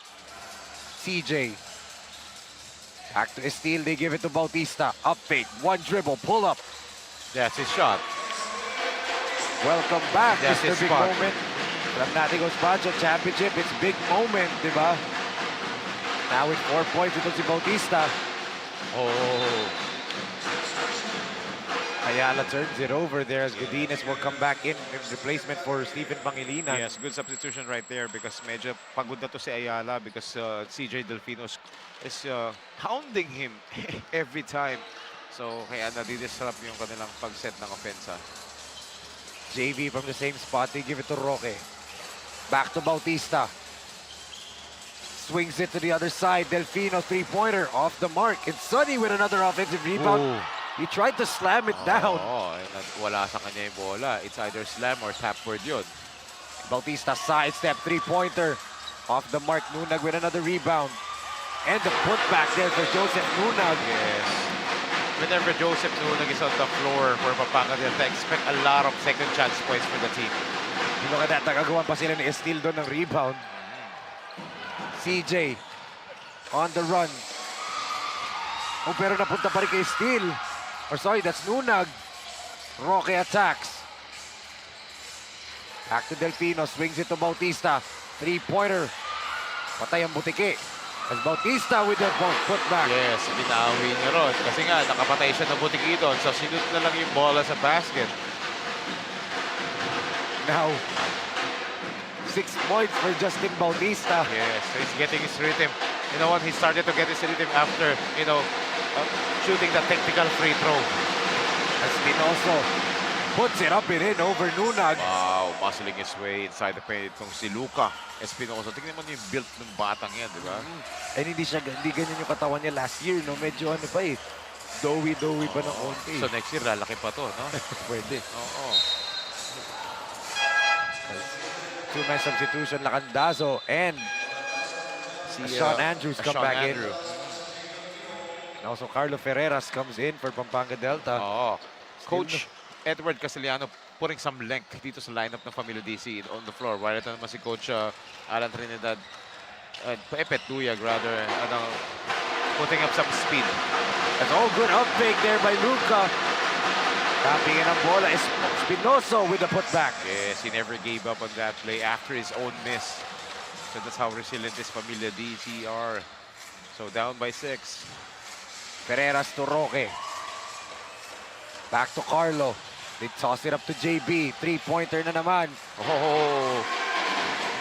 CJ. Back to Estil, they give it to Bautista. Up fake, one dribble, pull up. That's his shot. Welcome back, That's Mr. his Big spot. Moment. Alam natin, Coach Pancho, championship, it's big moment, di ba? Now with 4 points, ito si Bautista. Oh. Ayala turns it over there as Godinez will come back in replacement for Stephen Pangilinan. Yes, good substitution right there because medyo pagod na to si Ayala because CJ Delfino is hounding him every time. So, kaya nadidisrupt yung kanilang pag-set ng offensa. JV from the same spot, they give it to Roque. Back to Bautista. Swings it to the other side. Delfino, three-pointer, off the mark. And Sonny with another offensive rebound. Ooh. He tried to slam it down. Oo, wala sa kanya yung bola. It's either slam or tapward yun. Bautista sidestep, three-pointer. Off the mark, Nunag with another rebound. And the putback there for Joseph Nunag. Yes. Whenever Joseph Nunag is on the floor for Pampanga Delta, expect a lot of second chance points for the team. Look at that, nagagawan pa sila ni Estil doon ng rebound. CJ on the run. Oh, pero napunta pa rin kay Estil. Or sorry, that's Nunag. Roque attacks. Back to Delfino, swings it to Bautista. Three-pointer. Patay ang butiki. As Bautista with the putback. Yes, binawi niya ron. Kasi nga, nakapatay siya ng butiki doon. So, sinut na lang yung bola sa basket. now. 6 points for Justin Bautista. Yes, so he's getting his rhythm. You know what? He started to get his rhythm after, shooting the technical free throw. Espinoso puts it up and in over Nunag. Wow, muscling his way inside the paint itong si Luka Espinoso. Tingnan mo yung build ng batang yan, di ba? And hindi ganyan yung katawan niya last year, no? Medyo ano pa eh. Doughy pa ng konti. So next year, lalaki pa to, no? Pwede. Oo. Two-man substitution, Lacandazo and Sean Andrews come Sean back Andrew. in. And also Carlo Ferreras comes in for Pampanga Delta. Oo. Coach Edward Castellano putting some length dito sa lineup ng Familia DC on the floor. While ito naman si Coach Alan Trinidad, Pepet Duyag rather, putting up some speed. That's all good uptake there by Luka. Tapping in ang bola is Espinoso with the putback. Yes, he never gave up on that play after his own miss. So that's how resilient this Familia DC are. So down by 6. Ferreras to Roque. Back to Carlo. They toss it up to JB. Three-pointer na naman. Oh,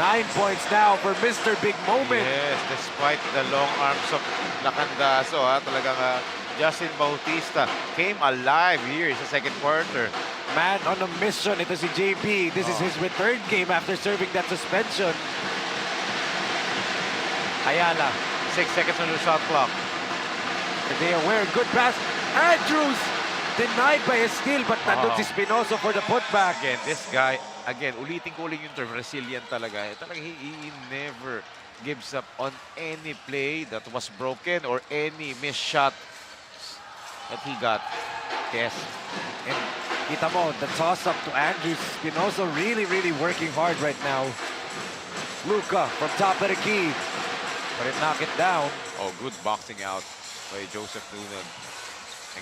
9 points now for Mr. Big Moment. yes, despite the long arms of Lacandazo, talagang Justin Bautista came alive here sa second quarter. Man on a mission. Ito si JB. This is his return game after serving that suspension. Ayala. 6 seconds on the shot clock. They are wearing good pass. Andrews denied by a steal, but nandun si Espinoso for the putback. Again, this guy, ulitin ko ulit yung term, resilient talaga. Talagang he never gives up on any play that was broken or any missed shot that he got. Yes. And kita mo, the toss-up to Andrews. Espinoso really working hard right now. Luka from top of the key. But it knock it down. Oh, good boxing out by Joseph Nunag.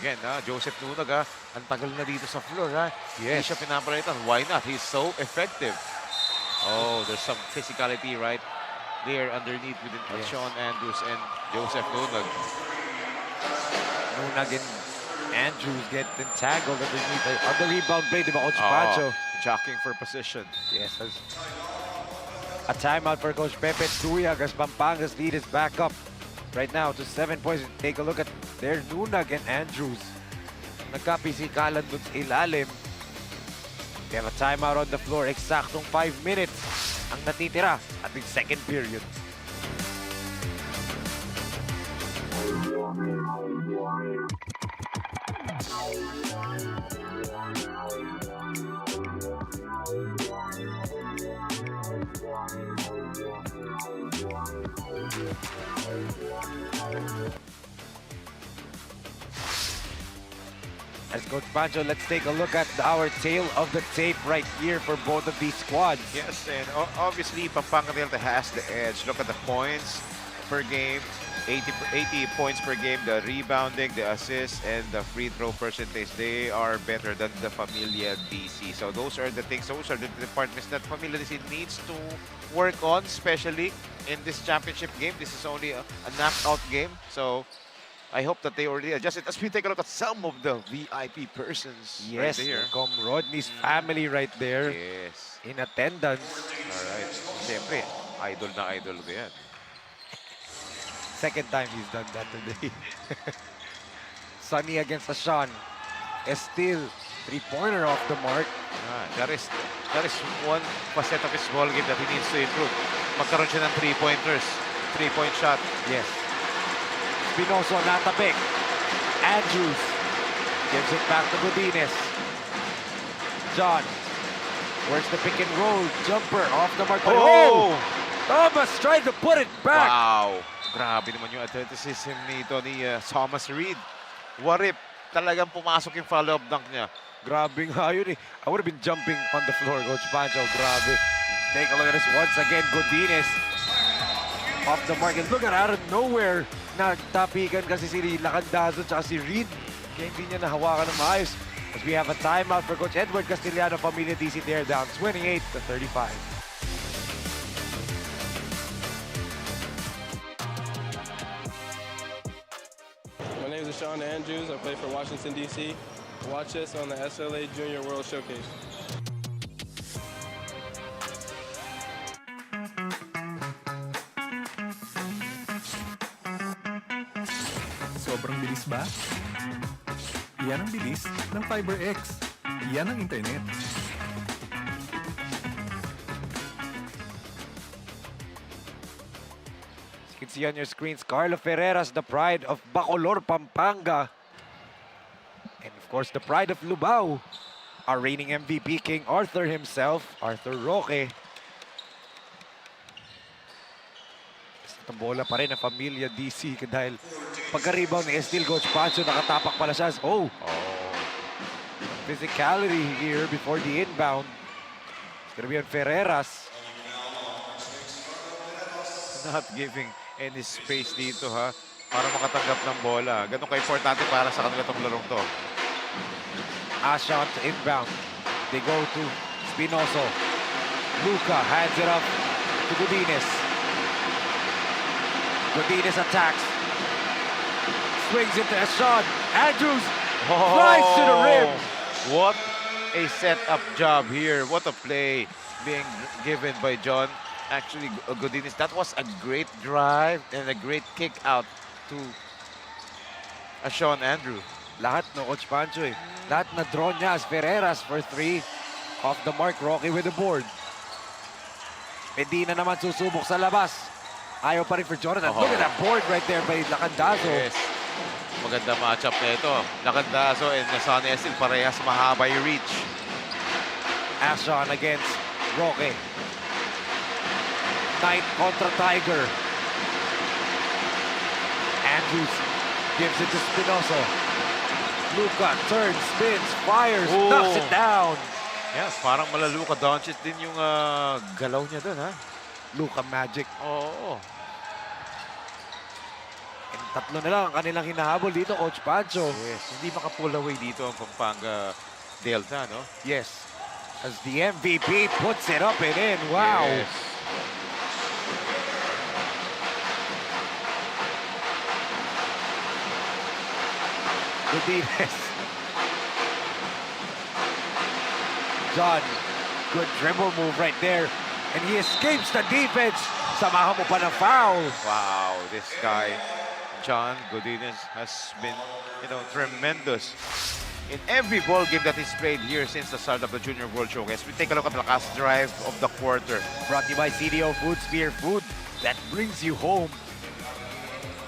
Again, Joseph Nunag, ang tagal na dito sa floor, Hindi siya pinapalitan. Why not? He's so effective. Oh, there's some physicality right there underneath with Sean Andrews and Joseph Nunag. Nunag and Andrews get entangled underneath. On the rebound play, di ba, Coach Pancho? Jockeying for position. Yes. A timeout for Coach Pepe Duyag as Pampanga's lead is back up right now to 7 points. Take a look at their Nunag and Andrews. Nagkapisikalan dun sa ilalim. They have a timeout on the floor. Eksaktong 5 minutes ang natitira at the second period. As Coach Pancho, let's take a look at our tail of the tape right here for both of these squads. Yes, and obviously Pampanga Delta has the edge. Look at the points per game, 80 points per game, the rebounding, the assists, and the free throw percentage. They are better than the Familia DC. So those are the things, those are the departments that Familia DC needs to work on, especially in this championship game. This is only a knockout game. So I hope that they already adjusted. As we take a look at some of the VIP persons Yes, right there. Come Rodney's family right there Yes. in attendance. Alright. Siyempre, idol na idol ko yan. Second time he's done that today. Sunny against Ashan. Estil, three-pointer off the mark. That is one facet of his ball game that he needs to improve. Magkaroon siya ng three-pointers. Three-point shot. Yes. Espinoso natapik. Andrews gives it back to Godinez. John works the pick and roll. Jumper off the mark. Oh! Thomas tried to put it back. Wow! Grabe naman yung athleticism nito ni Thomas Reed. What if talagang pumasok yung follow-up dunk niya? Grabe nga yun eh. I would have been jumping on the floor, Coach Pancho. Grabe. Take a look at this once again. Godinez off the mark. And look at out of nowhere. Nagtapikan kasi si Lacandazo at si Reed. Kaya hindi niya nahawakan ng maayos. As we have a timeout for Coach Edward Castellano, Familia DC. They're down 28-35. My name is Sean Andrews. I play for Washington, D.C. Watch us on the SLA Junior World Showcase. Sobrang bilis ba? Iyan ang bilis ng FiberX. Iyan ang internet. As you can see on your screens, Carlo Ferreras, the pride of Bacolor, Pampanga. And of course, the pride of Lubao. Our reigning MVP, King Arthur himself, Arthur Roque. Itong bola pa rin ang Familia DC dahil pagka-rebound ni Estil, Coach Pancho, nakatapak pala siya. Oh! Physicality here before the inbound. It's gonna be on Ferreras. Not giving any space dito ha para makatanggap ng bola. Ganun ka-importante para sa kanila itong larong to. Ashot inbound. They go to Spinoso. Luca hands it up to Godinez. Godinez attacks. Swings into Ashot. Andrews flies to the rim. What a setup job here. What a play being given by John. Actually, Godinez, that was a great drive and a great kick out to Sean Andrew. Lahat no, Coach Pancho eh. Lahat na draw niya as Ferreras for 3. Off the mark, Rocky with the board. Medina naman susubok sa labas. Ayaw pa rin for Jonathan. Look at that board right there by Lacandazo. Yes. Maganda matchup na ito. Lacandazo and Nasani Estil parehas mahaba yung reach. Ashon against Roque. Knight kontra Tiger. Andrews gives it to Spinoso. Luca turns, spins, fires, knocks it down. Yes, parang malaluka Doncic din yung galaw niya doon, ha? Luca magic. Oo. And tatlo na lang ang kanilang hinahabol dito, Coach Pancho. Yes, hindi maka-pull away dito ang Pampanga Delta, no? Yes. As the MVP puts it up and in. Wow. Yes. Godinez. John, good dribble move right there. And he escapes the defense. Samahan mo pa ng foul. Wow, this guy, John Godinez, has been, tremendous in every ball game that he's played here since the start of the Junior World Showcase. We take a look at the last drive of the quarter. Brought to you by CDO Food, Spear Food that brings you home.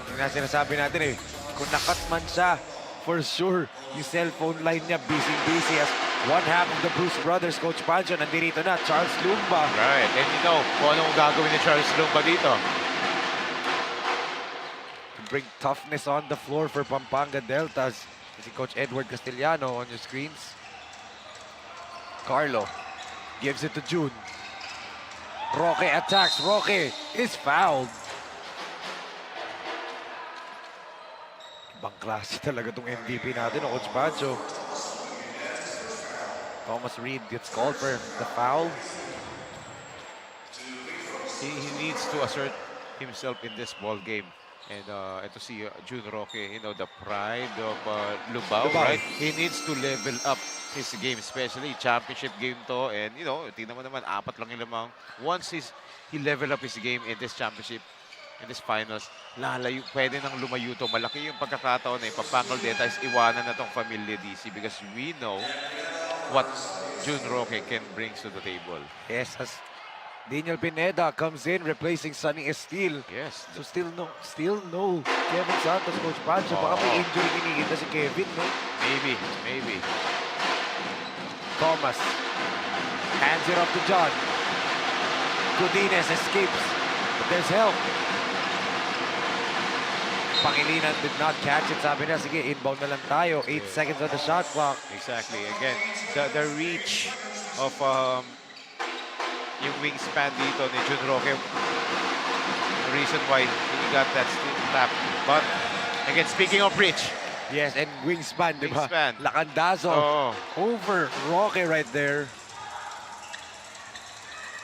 Yung nga sinasabi natin eh, kung nakat man siya, for sure, yung cellphone line niya busy as one half of the Bruce Brothers. Coach Pancho, nandito na, Charles Lumba. Right, and kung anong gagawin ni Charles Lumba dito. To bring toughness on the floor for Pampanga Deltas. Si Coach Edward Castellano on your screens. Carlo gives it to June. Roque attacks. Roque is fouled. Ibang klase talaga itong MVP natin, Coach Pancho. Thomas Reed gets called for the foul. He needs to assert himself in this ball game. And ito si June Roque, the pride of Lubao, right? He needs to level up his game, especially championship game to. And, tingnan mo naman, 4 lang yung lamang. Once he level up his game in this championship, in this finals, lalayo, pwede nang lumayo to. Malaki yung pagkakataon na Pampanga Delta is iwanan na tong Familia DC because we know what June Roque can bring to the table. Yes, as Daniel Pineda comes in replacing Sonny Estil. Yes. So still no Kevin Santos, Coach Pancho. Baka may injury kinikita si Kevin, no? Maybe. Thomas hands it off to John. Godinez escapes, but there's help. Pangilinan did not catch it. Sabi niya, sige, inbound na lang tayo. 8 seconds on the shot clock. Exactly. Again, the reach of yung wingspan dito ni June Roque, the reason why he got that steal tap. But, again, speaking of reach, yes, and wingspan, di ba? Wingspan. Lacandazo over Roque right there.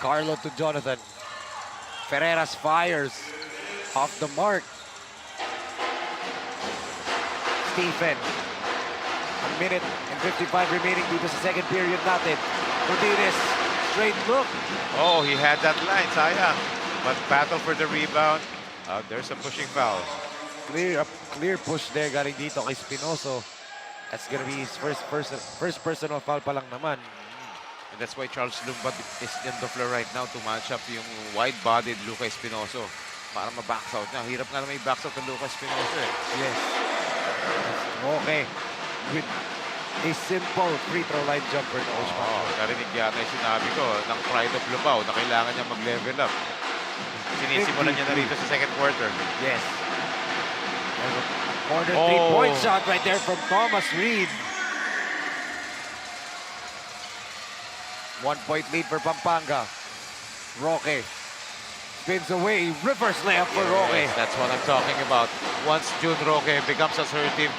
Carlo to Jonathan. Ferreras fires off the mark. Stephen. 1 minute and 55 remaining dito sa second period natin. Godinez, straight look. oh, he had that line, sayang. But battle for the rebound. There's a pushing foul. clear push there galing dito kay Espinoso. That's gonna be his first personal foul pa lang naman. And that's why Charles Lumba is in the floor right now to match up yung wide-bodied Luka Espinoso para ma-box out niya. Hirap nga naman i-box out ng Luka Espinoso eh. Yes. Okay. With a simple free throw line jumper na Coach Pancho. Narinig yata yung sinabi ko ng Pride of Lubao na kailangan niya mag-level up. Sinisimulan niya na rito sa second quarter. Yes. And a corner three-point shot right there from Thomas Reed. 1 point lead for Pampanga. Roque spins away. Reverse layup for Roque. That's what I'm talking about. Once June Roque becomes assertive,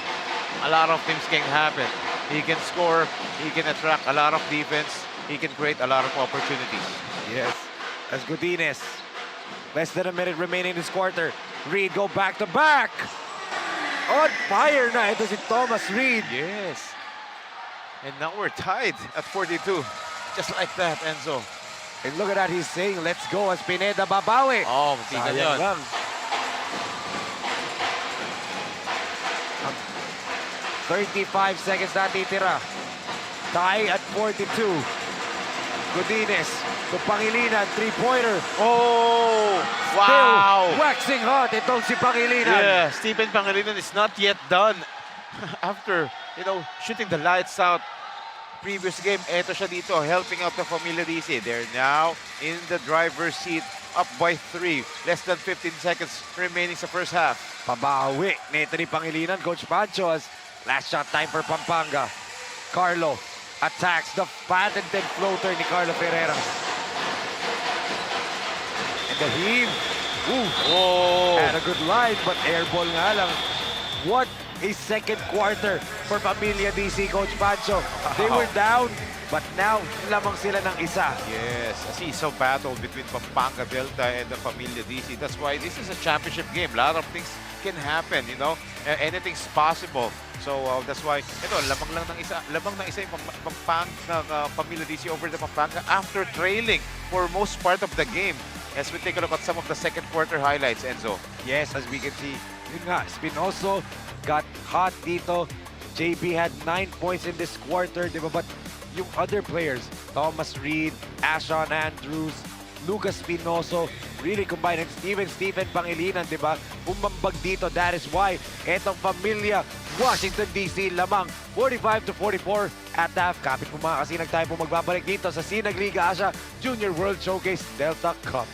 a lot of things can happen. He can score, he can attract a lot of defense, he can create a lot of opportunities. Yes. As Godinez. Less than a minute remaining in this quarter. Reed go back to back. On fire na ito si Thomas Reed. Yes. And now we're tied at 42. Just like that, Enzo. And look at that, he's saying, let's go as Pineda babawi. Oh, tingnan yun. Sayang lang. 35 seconds na titira. Tie at 42. Godinez to Pangilinan, three-pointer. Oh, Still wow. waxing hot itong si Pangilinan. Yeah, Stephen Pangilinan is not yet done. After, shooting the lights out previous game, eto siya dito, helping out the Familia DC. They're now in the driver's seat, up by 3. Less than 15 seconds remaining sa first half. Pabawi nito ni Pangilinan, Coach Pancho, as last shot time for Pampanga. Carlo attacks the patented floater ni Carlo Ferreira. And the heave. Ooh. Oh, Had a good line, but airball nga lang. What a second quarter for Familia DC, Coach Pancho. They were down, but now lamang sila ng isa. yes, a seesaw battle between Pampanga Delta and the Familia DC. That's why this is a championship game. A lot of things can happen, anything's possible. So that's why, lamang ng isa yung Familia DC over the Pampanga after trailing for most part of the game. As we take a look at some of the second quarter highlights, Enzo. Yes, as we can see, yun nga, Espinoso got hot dito. JB had 9 points in this quarter, di ba? But yung other players, Thomas Reed, Ashon Andrews, Lucas Espinoso, really combined. And Stephen Pangilinan, di ba? Umambag dito. That is why etong Familia Washington DC lamang 45-44 at half. Kapit po mga kasinag, tayo po magbabalik dito sa Sinag Liga Asia Junior World Showcase Delta Cup.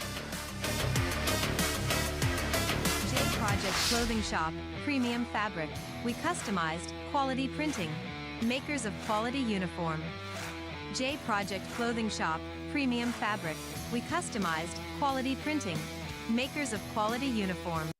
J Project Clothing Shop, premium fabric. We customized, quality printing. Makers of quality uniform. J Project Clothing Shop, premium fabric. We customized, quality printing. Makers of quality uniform.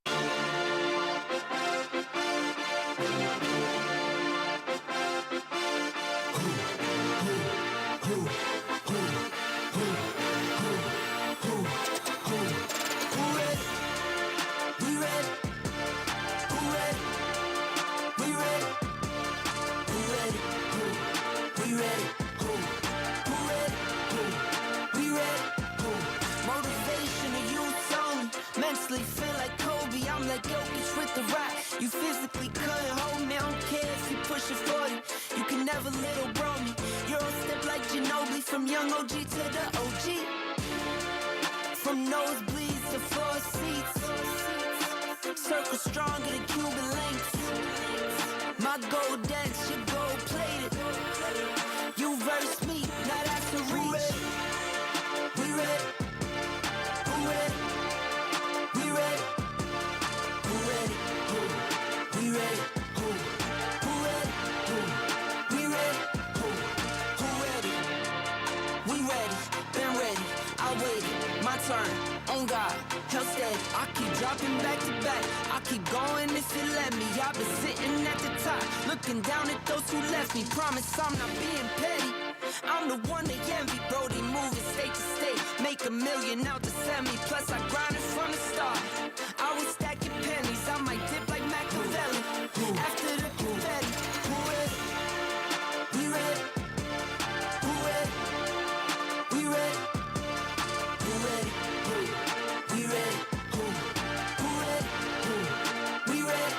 Feel like Kobe, I'm like Jokic with the rock. You physically couldn't hold me, I don't care if you push it 40. You can never little bro me. Euro step like Ginobili, from young OG to the OG. From nosebleeds to floor seats. Circle stronger than Cuban links. My gold dance, your gold plated. You verse me, now that's a reach. We ready? Who ready? We ready? Who ready? Who? We ready? Who? Who ready? Who? We ready? Who? Who ready? We ready. Been ready. I waited. My turn. On God. Hell steady. I keep dropping back to back. I keep going if you let me. I've been sitting at the top, looking down at those who left me. Promise I'm not being petty. I'm the one they envy, bro. They moving state to state, make $1 million out the semi. Plus I grinded from the start. I was stacking pennies. I might dip like Machiavelli. After the confetti, who ready? We ready? Who ready? We ready? Who ready? Who? We ready? Who? Who ready? Who? We ready?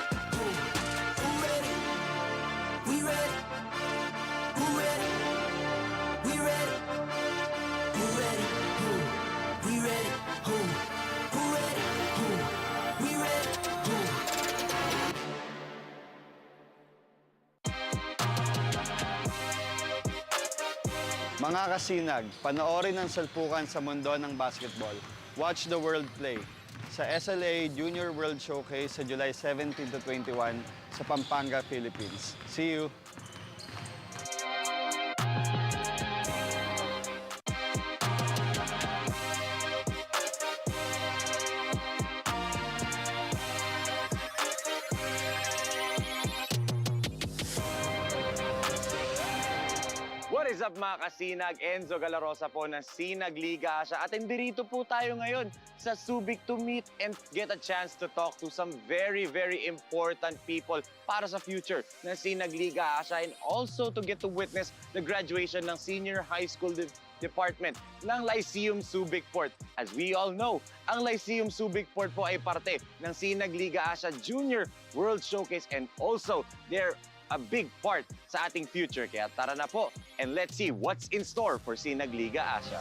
Mga kasinag, panoorin ang salpukan sa mundo ng basketball. Watch the world play sa SLA Junior World Showcase sa July 17 to 21 sa Pampanga, Philippines. See you! What is up mga kasinag? Enzo Galarosa po ng Sinag Liga Asia at nandito po tayo ngayon sa Subic to meet and get a chance to talk to some very important people para sa future ng Sinag Liga Asia and also to get to witness the graduation ng senior high school department ng Lyceum Subic Port. As we all know, ang Lyceum Subic Port po ay parte ng Sinag Liga Asia Junior World Showcase and also they're a big part sa ating future. Kaya tara na po and let's see what's in store for Sinag Liga Asia.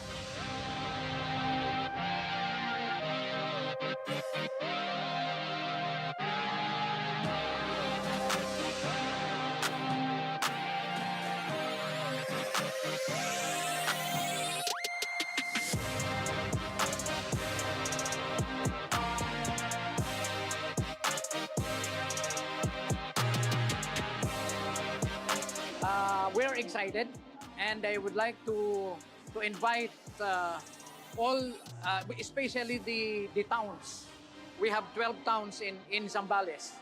We're excited, and I would like to invite all, especially the towns. We have 12 towns in Zambales,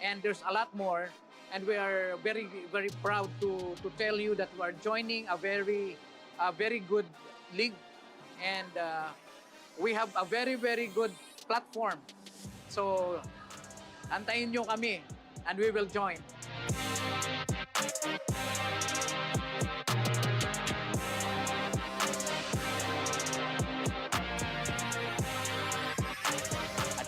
and there's a lot more. And we are very proud to tell you that we are joining a very good league, and we have a very good platform. So, antayin nyo kami, and we will join.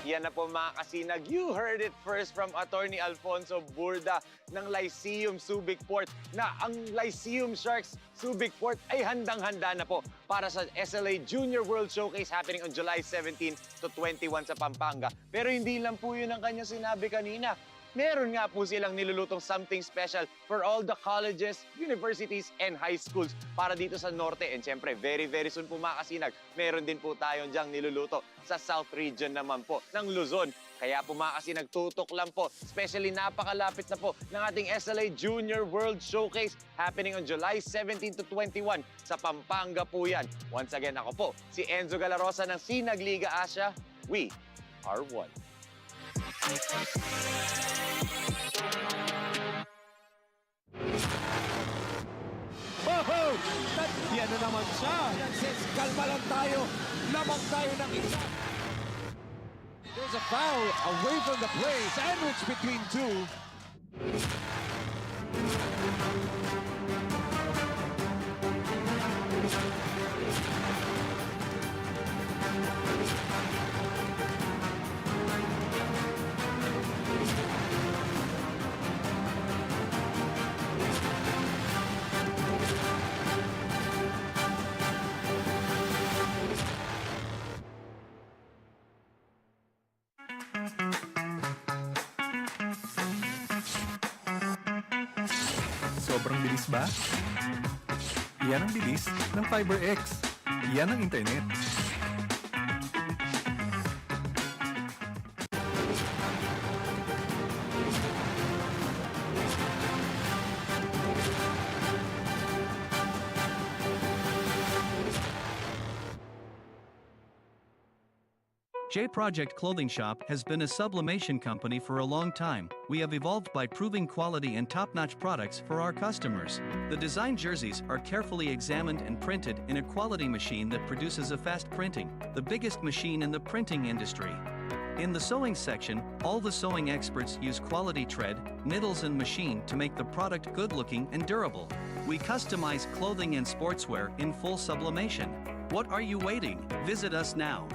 Yan na po mga kasinag. You heard it first from Attorney Alfonso Burda ng Lyceum Subic Port na ang Lyceum Sharks Subic Port ay handang-handa na po para sa SLA Junior World Showcase happening on July 17 to 21 sa Pampanga. Pero hindi lang po yun ang kanya sinabi kanina. Meron nga po silang nilulutong something special for all the colleges, universities, and high schools para dito sa Norte. And syempre, very soon po mga kasinag, meron din po tayong dyang niluluto sa South Region naman po ng Luzon. Kaya po mga kasinag, tutok lang po. Especially napakalapit na po ng ating SLA Junior World Showcase happening on July 17 to 21 sa Pampanga po yan. Once again, ako po, si Enzo Galarosa ng Sinag Liga Asia. We are one. Oh! Yan na naman siya! Kalma lang tayo! Lamang tayo ng isa! There's a foul away from the play. Sandwich between two. Sobrang bilis ba? Yan ang bilis ng FiberX. Yan ang internet. J Project Clothing Shop has been a sublimation company for a long time. We have evolved by proving quality and top-notch products for our customers. The design jerseys are carefully examined and printed in a quality machine that produces a fast printing, the biggest machine in the printing industry. In the sewing section, all the sewing experts use quality thread, needles and machine to make the product good-looking and durable. We customize clothing and sportswear in full sublimation. What are you waiting? Visit us now.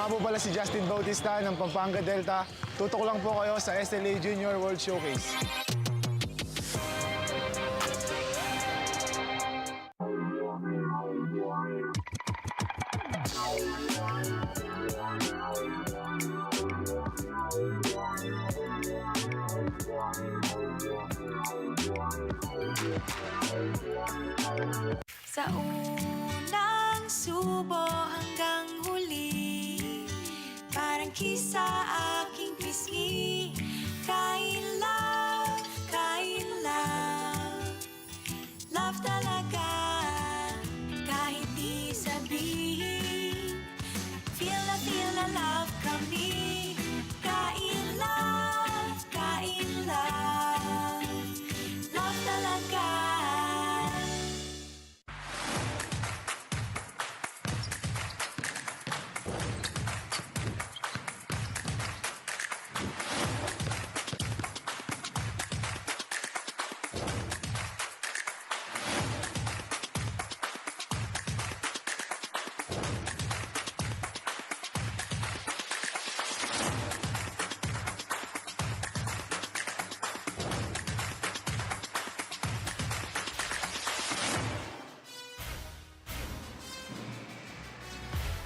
nga po pala si Justin Bautista ng Pampanga Delta. Tutok lang po kayo sa SLA Junior World Showcase. Sa unang subo hanggang huli, parang kisa aking pisngi. Kain love, love talaga. Kahit di sabihin, feel na love kami. Kain love, love talaga.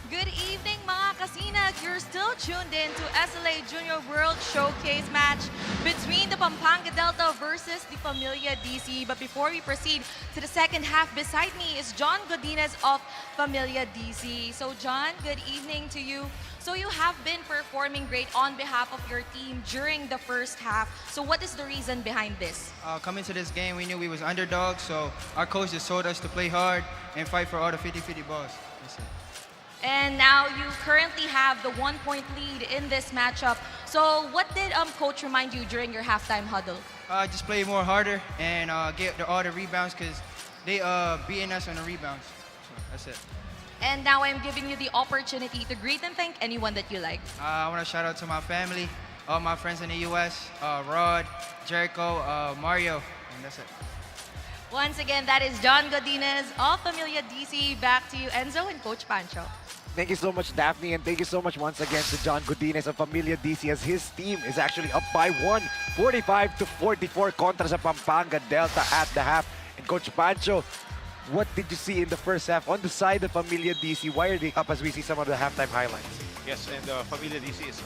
Good evening, mga kasinag. You're still tuned in to SLA Junior World Showcase match between the Pampanga Delta versus the Familia DC. But before we proceed to the second half, beside me is John Godinez of Familia DC. So John, good evening to you. So you have been performing great on behalf of your team during the first half. So what is the reason behind this? Coming to this game, we knew we was underdogs, so our coach just told us to play hard and fight for all the 50-50 balls. That's it. And now you currently have the 1-point lead in this matchup. So what did coach remind you during your halftime huddle? Just play more harder and get all the rebounds because they beating us on the rebounds. So that's it. And now I'm giving you the opportunity to greet and thank anyone that you like. I want to shout out to my family, all my friends in the U.S., Rod, Jericho, Mario, and that's it. Once again, that is John Godinez of Familia DC. Back to you, Enzo and Coach Pancho. Thank you so much, Daphne, and thank you so much once again to John Godinez of Familia DC as his team is actually up by 45-44 kontra sa Pampanga Delta at the half. And Coach Pancho, what did you see in the first half on the side of Familia DC? Why are they up as we see some of the halftime highlights? Yes, and Familia DC is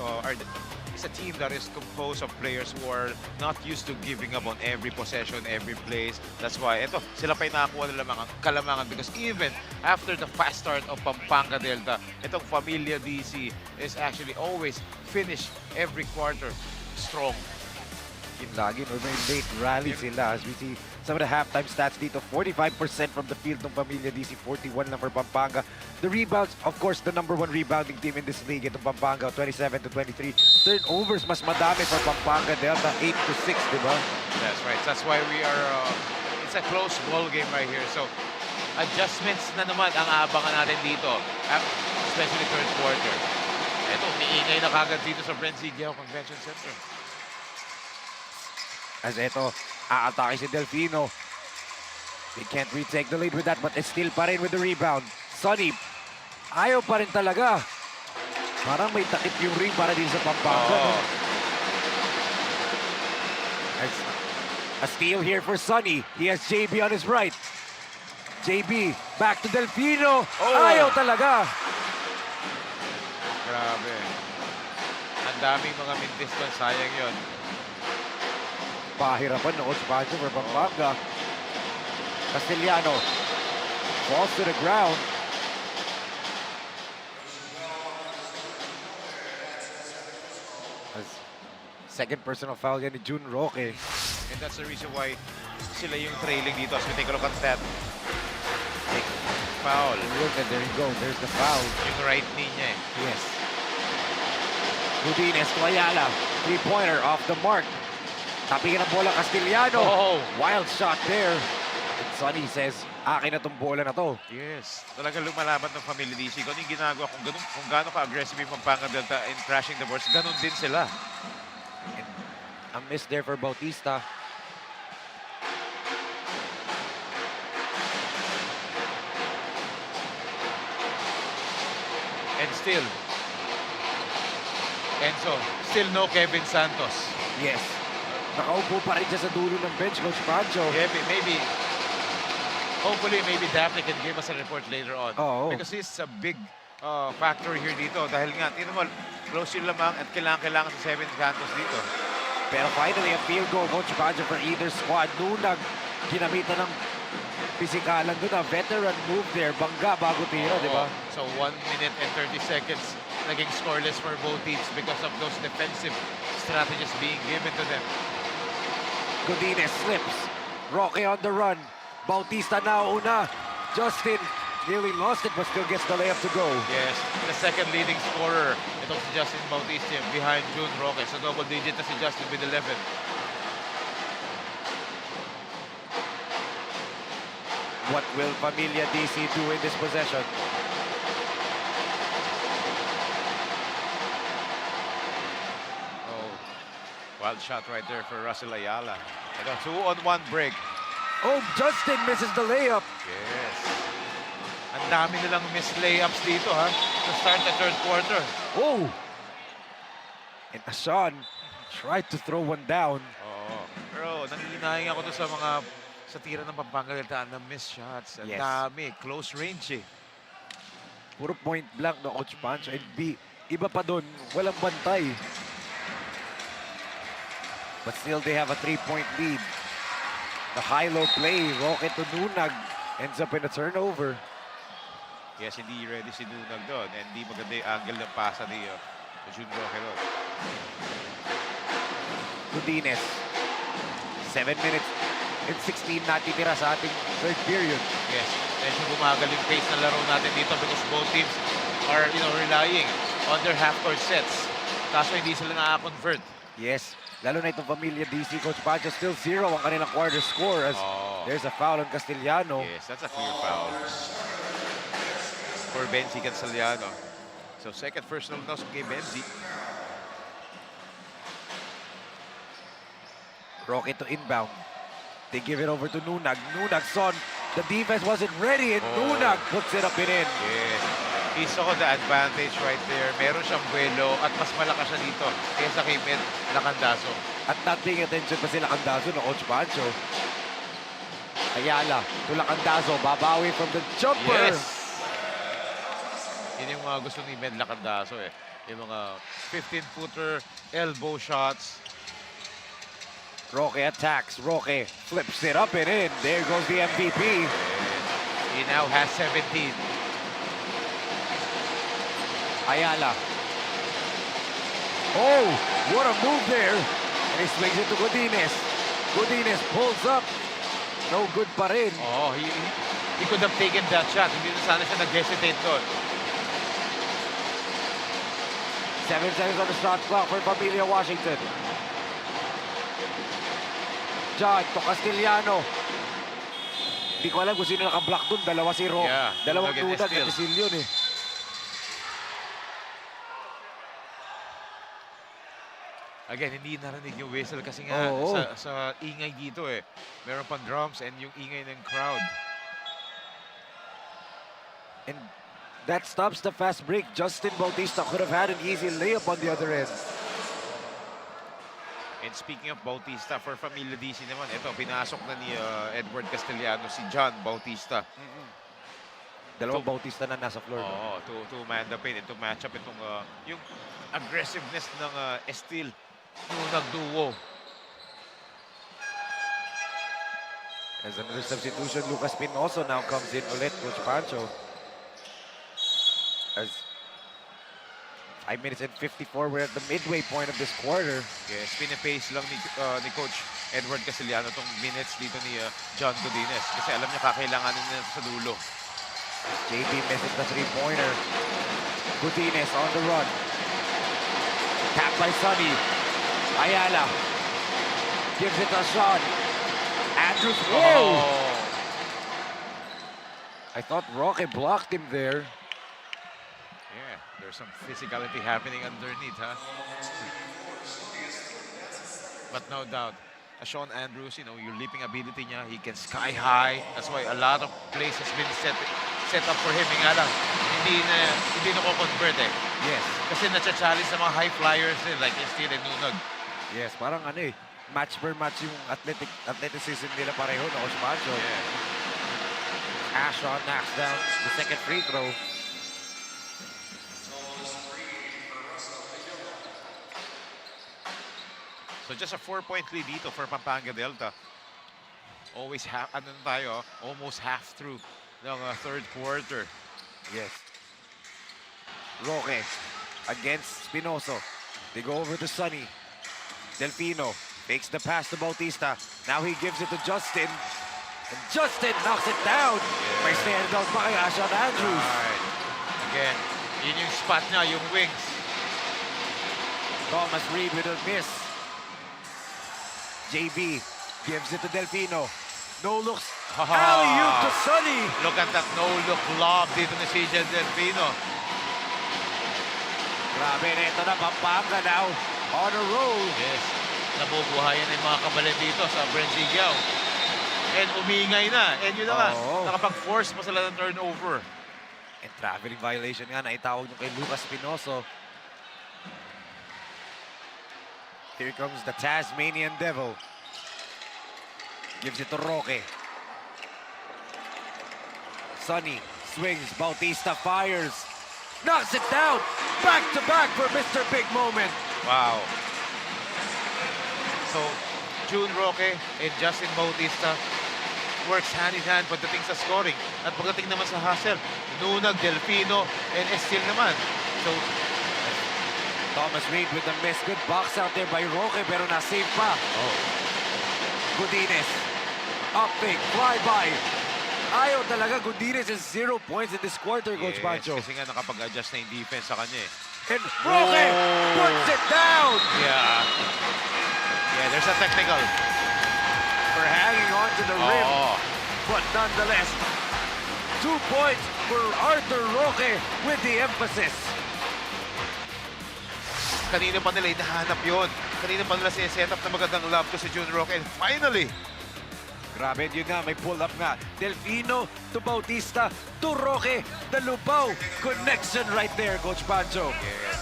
a team that is composed of players who are not used to giving up on every possession, every place. That's why sila pa yung nakakuha nila mga kalamangan because even after the fast start of Pampanga Delta, itong Familia DC is actually always finish every quarter strong. Lagi, no, may late rally sila as we see some of the halftime stats dito. 45% from the field ng Familia DC, 41 lang for Pampanga. The rebounds, of course, the #1 rebounding team in this league, itong Pampanga, 27-23. Turnovers, mas madami for Pampanga Delta, 8-6, di ba? That's right. That's why we are, it's a close ball game right here. So, adjustments na naman ang aabangan natin dito, especially third quarter. Ito, umiingay na kagad dito sa Presidio Convention Center. As ito, aatake si Delfino. They can't retake the lead with that, but it's still pa rin with the rebound. Sonny, ayaw pa rin talaga. Parang may takip yung ring para din sa Pampanga. No? A steal here for Sonny. He has JB on his right. JB, back to Delfino. Ayaw talaga. Grabe. Ang daming mga mintis doon. Sayang yun. Pahirapan noon si Pancho for Pampanga. Castellano falls to the ground. As second personal foul yan ni June Roque. And that's the reason why sila yung trailing dito as we take a look at that. Foul. Look, and there you go. There's the foul. Yung right knee niya eh. Yes. Godinez to Ayala. Three-pointer off the mark. Tapingin ang bola, Castellano. Oh. Wild shot there. And Sonny says, akin na tong bola na to. Yes. Talaga lumalaban ng Familia DC. Kung yung ginagawa, kung gaano ka-aggressive yung Pampanga Delta in crashing the boards, ganun din sila. And a miss there for Bautista. And still, Enzo, still no Kevin Santos. Yes. Nakaupo pa rin siya sa dulo ng bench, Coach Pancho. Yeah, maybe. Hopefully, maybe Daphne can give us a report later on. Oo. Because he's a big factor here dito. Dahil nga, tingnan mo, close yung lamang at kailangan sa 7 Santos dito. Pero finally, a field goal, Coach Pancho, for either squad. Nunag, ginamitan ng pisikalan doon. A veteran move there. Bangga bago tira, di ba? So 1 minute and 30 seconds naging scoreless for both teams because of those defensive strategies being given to them. Godinez slips. Roque on the run. Bautista na una. Justin nearly lost it but still gets the layup to go. Yes, the second leading scorer. Itong si Justin Bautista behind June Roque. So double digit na si Justin with 11. What will Familia DC do in this possession? Oh, wild shot right there for Russell Ayala. Ito, 2-on-1 break. Oh, Justin misses the layup. Yes. Ang dami nilang missed layups dito, ha? To start the third quarter. Oh! And Ashan tried to throw one down. Oo. Pero nanginayang ako to sa tira ng Pampanga Delta na missed shots. Ang Yes. dami. Close range, eh. Puro point blank na Coach Pancho. And iba pa doon, walang bantay. But still, they have a 3-point lead. The high-low play, Roque to Nunag, ends up in a turnover. Yes, hindi ready si Nunag doon. And hindi maganda yung angle ng pasa ni June Roque doon. Godinez. 7 minutes and 16 natitira sa ating third period. Yes, medyo bumagal yung pace ng laro natin dito because both teams are, relying on their half-court sets. Kaso hindi sila nakaka-convert. Yes, lalo na itong Familia DC, Coach Pancho, still 0 ang kanilang quarter score as there's a foul on Castellano. Yes, that's a clear foul for Benzi Castellano. So second personal now kay Benzi. Roque to inbound. They give it over to Nunag. Nunag saw the defense wasn't ready and Nunag puts it up and in. Yes. He saw the advantage right there. Meron siyang buwelo at mas malakas siya dito kaysa kay Med Lacandaso. At not paying attention pa si Lacandaso na Coach Pancho. Ayala to Lacandaso. Babawi from the jumper. Yes! Yun yung mga gusto ni Med Lacandaso eh. Yung mga 15-footer, elbow shots. Roque attacks. Roque flips it up and in. There goes the MVP. He now has 17. Ayala. Oh, what a move there. And he swings it to Godinez. Godinez pulls up. No good pa rin. Oh, he could have taken that shot. Hindi na sana siya nag-hesitate doon. 7 seconds on the shot clock for Familia Washington. John to Castellano. Hindi ko alam kung sino naka-block doon. Dalawa si Roque. Yeah, Dalawang Nunag and Nunag at Estil. Estil eh. Again, hindi narinig yung whistle kasi nga sa ingay dito eh. Meron pang drums and yung ingay ng crowd. And that stops the fast break. Justin Bautista could have had an easy layup on the other end. And speaking of Bautista, for Familia DC naman, ito, pinasok na ni Edward Castellano si John Bautista. Dalawang Bautista na nasa floor. Oo, to man the paint and to match up itong yung aggressiveness ng Estil nung nagduo. As another substitution, Lucas Pinoso now comes in ulit, Coach Pancho. As 5 minutes and 54, we're at the midway point of this quarter. Yes, pinapace lang ni Coach Edward Castellano itong minutes dito ni John Godinez. Kasi alam niya kakailanganin na sa dulo. JB misses the three-pointer. Godinez on the run. Tapped by Sonny. Ayala gives it to Sean. Andrews. Whoa! Oh. I thought Roque blocked him there. Yeah, there's some physicality happening underneath, huh? But no doubt, Sean Andrews, yung leaping ability niya, he can sky high. That's why a lot of plays has been set up for him. Nga lang, hindi na convert eh. Yes. Kasi na-challenge sa mga high flyers din, like Estil and Nunag. Yes, parang ano eh, match per match yung athleticism nila pareho, no, Coach Pancho. Ashaw knocks down the second free throw. So just a 4-point lead dito for Pampanga Delta. Always almost half through ng third quarter. Yes. Roque against Spinoso. They go over to Sonny. Delfino fakes the pass to Bautista. Now he gives it to Justin. And Justin knocks it down. May standout pa kay Ashawn Andrews. Alright. Again, yun yung spot niya, yung wings. Thomas Reed with a miss. JB gives it to Delfino. No looks. Alley-oop to Sonny. Look at that no-look lob dito ni CJ Delfino. Grabe, ito na Pampanga now. On a roll. Yes. Nabubuhayan ng mga kabalit dito sa Brensigiao. And umingay na. And yun na nga, nakapag-force pa sila ng turnover. And traveling violation nga na itawag nyo kay Lucas Spinoso. Here comes the Tasmanian Devil. Gives it to Roque. Sonny swings. Bautista fires. Knocks it down. Back to back for Mr. Big Moment. Wow. So, June Roque and Justin Bautista works hand in hand pagdating sa scoring. At pagdating naman sa hustle, Nunag, Delfino, and Estil naman. So, Thomas Reed with the miss. Good box out there by Roque, pero na-save pa. Godinez. Up fake, fly by. Ayaw talaga, Godinez is 0 points in this quarter, Coach Pancho. Kasi nga nakapag-adjust na yung defense sa kanya eh. And Roque puts it down! Yeah. Yeah, there's a technical. For hanging on to the rim. But nonetheless, 2 points for Arthur Roque with the emphasis. Kanina pa nila hinahanap yun. Kanina pa nila set up na magandang lob to si June Roque. And finally, grabe, yun nga, may pull-up nga. Delfino to Bautista to Roque. The Lubao connection right there, Coach Pancho. yes.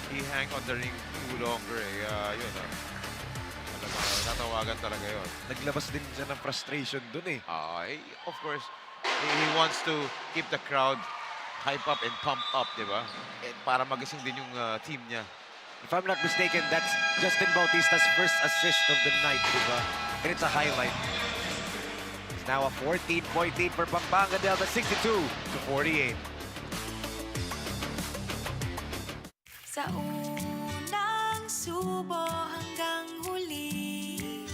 He hang on the ring too longer eh. Yun natawagan talaga yun. Naglabas din siya ng frustration dun eh. Of course, he wants to keep the crowd hype up and pump up, di ba? Para magising din yung team niya. If I'm not mistaken, that's Justin Bautista's first assist of the night, di ba? And it's a highlight. It's now a 14-point lead for Pampanga Delta, 62-48. Sa unang subo hanggang huli,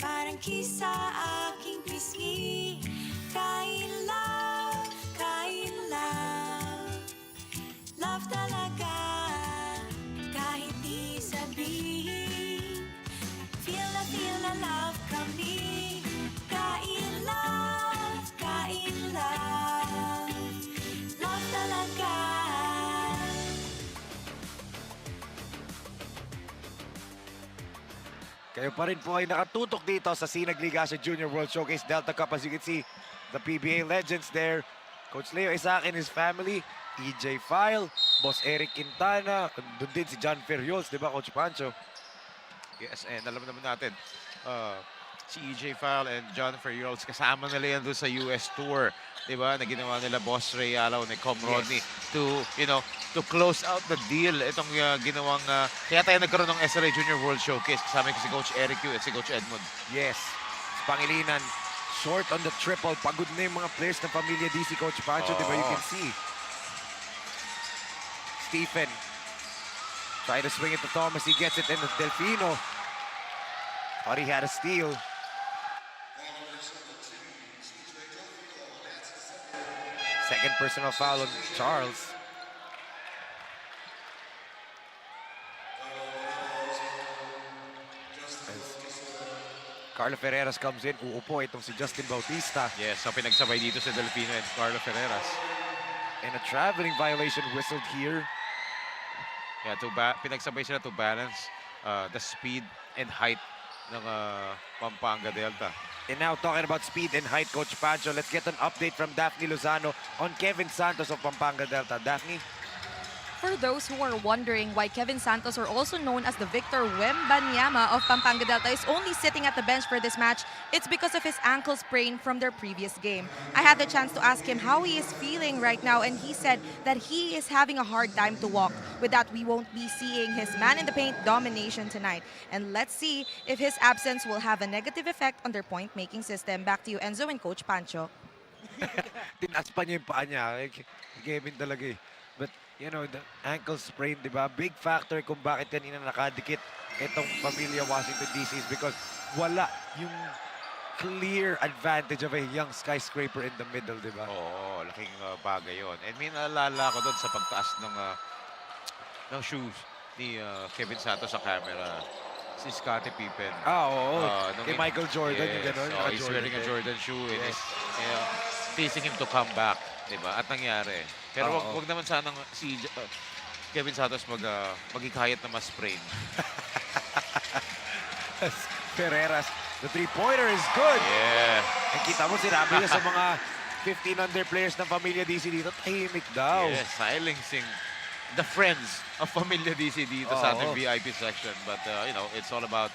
parang kisa aking pisngi. Kain love, love talaga. Kahit di sabihin, feel na love kami. Kain love, love talaga. Kayo pa rin po ay nakatutok dito sa Sinag Liga sa Junior World Showcase Delta Cup. As you can see, the PBA legends there. Coach Leo Isaac and his family. EJ File, Boss Eric Quintana, doon din si John Ferriols, di ba, Coach Pancho? Yes, and alam naman natin, si EJ File and John Ferriols, kasama nila yan doon sa US Tour, di ba, na ginawa nila Boss Ray Alaw ni Com Rodney to, to close out the deal. Itong ginawang, kaya tayo nagkaroon ng SLA Junior World Showcase. Kasama ko si Coach Eric Yu at si Coach Edmund. Yes, Pangilinan, short on the triple. Pagod na yung mga players ng Pamilya DC, Coach Pancho, di ba, you can see. Stephen try to swing it to Thomas. He gets it in with Delfino. Thought he had a steal. Second personal foul on Charles. Carlo Ferreras comes in. Uupo itong si Justin Bautista. Yes, so pinagsabay dito si Delfino and Carlo Ferreras. And a traveling violation whistled here. Yeah, pinagsabay sila to balance the speed and height ng Pampanga Delta. And now, talking about speed and height, Coach Pancho, let's get an update from Daphne Lozano on Kevin Santos of Pampanga Delta. Daphne? For those who are wondering why Kevin Santos, or also known as the Victor Wembanyama of Pampanga Delta, is only sitting at the bench for this match, it's because of his ankle sprain from their previous game. I had the chance to ask him how he is feeling right now, and he said that he is having a hard time to walk. With that, we won't be seeing his man-in-the-paint domination tonight. And let's see if his absence will have a negative effect on their point-making system. Back to you, Enzo and Coach Pancho. Tinaas pa niya yung paa niya. Kevin talaga eh. But, you know, the ankle sprain, di ba? Big factor kung bakit kanina nakadikit itong pamilya Washington DC is because wala yung clear advantage of a young skyscraper in the middle, di ba? Oo, laking bagay yun. And may naalala ko doon sa pagtaas ng shoes ni Kevin Santos sa camera. Si Scottie Pippen. Oo. Kay Michael Jordan, yes, yung gano'n. He's wearing a Jordan shoe and is teasing him to come back. Diba? At nangyari. Pero wag naman sanang si Kevin Santos magikayat na mas-sprain. Ferreras, the three-pointer is good. Yeah. And kita mo, sinabi niya sa mga 15 under players ng Pamilya DC dito, tahimik daw. Yes, silencing the friends of Pamilya DC dito sa ating VIP section. But, you know, it's all about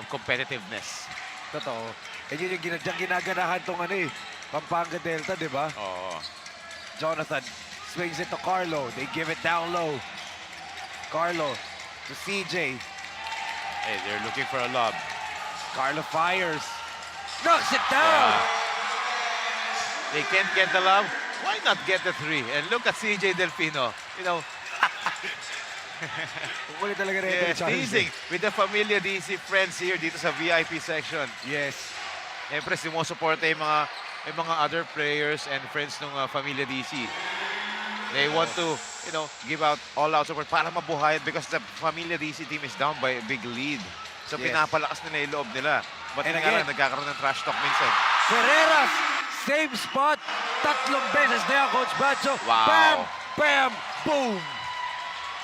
competitiveness. Totoo. And yun yung ginaganahan tong Pampanga Delta, di ba? Oo. Jonathan swings it to Carlo. They give it down low. Carlo to CJ. Hey, they're looking for a lob. Carlo fires. Knocks it down! Yeah. They can't get the lob. Why not get the three? And look at CJ Delfino. You know, yes, teasing with the Familia DC friends here dito sa VIP section. Yes. Siyempre, sumusuporta yung mga other players and friends ng Familia DC. They want to, you know, give out all-out support para mabuhayan because the Familia DC team is down by a big lead. So, pinapalakas nila yung loob nila. But nga lang, nagkakaroon ng trash talk minsan. Ferreras, same spot. Tatlong beses na yan, Coach Bacho. Wow. Bam, bam, boom.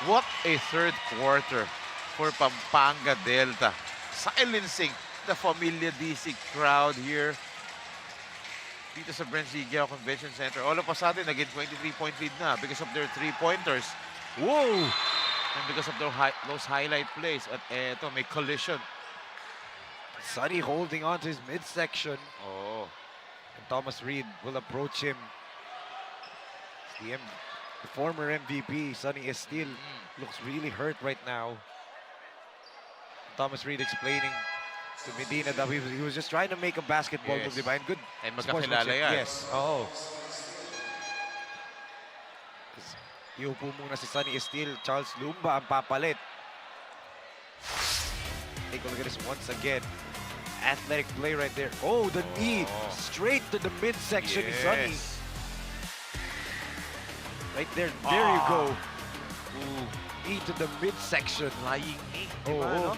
What a third quarter for Pampanga Delta. Silencing the Familia DC crowd here dito sa Brent Zigyao Convention Center. All of a sudden, naging 23-point lead na because of their three-pointers. Whoa! And because of those highlight plays. At eto, may collision. Sonny holding on to his midsection. Oh. And Thomas Reed will approach him. The former MVP, Sonny Estil, looks really hurt right now. Thomas Reed explaining to Medina that he was just trying to make a basketball move, diba? And good magkakilala yan. Yes, oo. Iupo muna si Sonny Estil. Charles Lumba ang papalit. Take a look at this once again. Athletic play right there. Oh, the knee straight to the midsection ni Sonny. Right there. There you go. Ooh, knee to the midsection. Lying knee. Oh, no?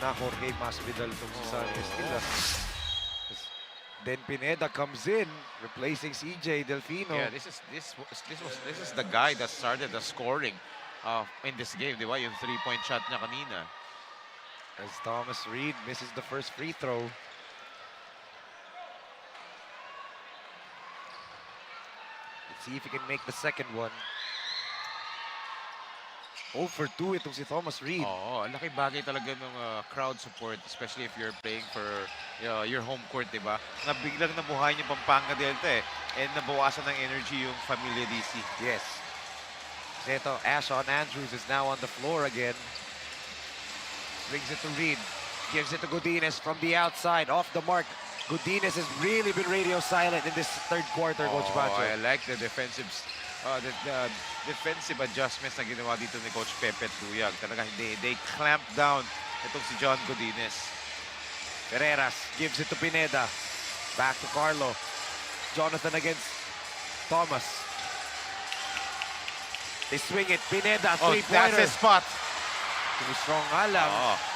Na Jorge Masvidal itong si Sonny Estil. Then Pineda comes in, replacing CJ Delfino. Yeah, this is the guy that started the scoring in this game, di ba? Yung three-point shot niya kanina. As Thomas Reed misses the first free throw. Let's see if he can make the second one. 0 for 2 itong si Thomas Reed. Oo, ang laki bagay talaga ng crowd support, especially if you're playing for your home court, di ba? Na biglang nabuhay yung Pampanga Delta and nabawasan ng energy yung Familia DC. Yes. Ito, Ashon Andrews is now on the floor again. Brings it to Reed. Gives it to Godinez from the outside, off the mark. Godinez has really been radio silent in this third quarter, Coach Bacho. I like the defensive adjustments na ginawa dito ni Coach Pepe Tuyag. Talaga they clamp down itong si John Godinez. Ferreras gives it to Pineda. Back to Carlo. Jonathan against Thomas. They swing it. Pineda, three-pointer. That's his spot. Strong nga lang.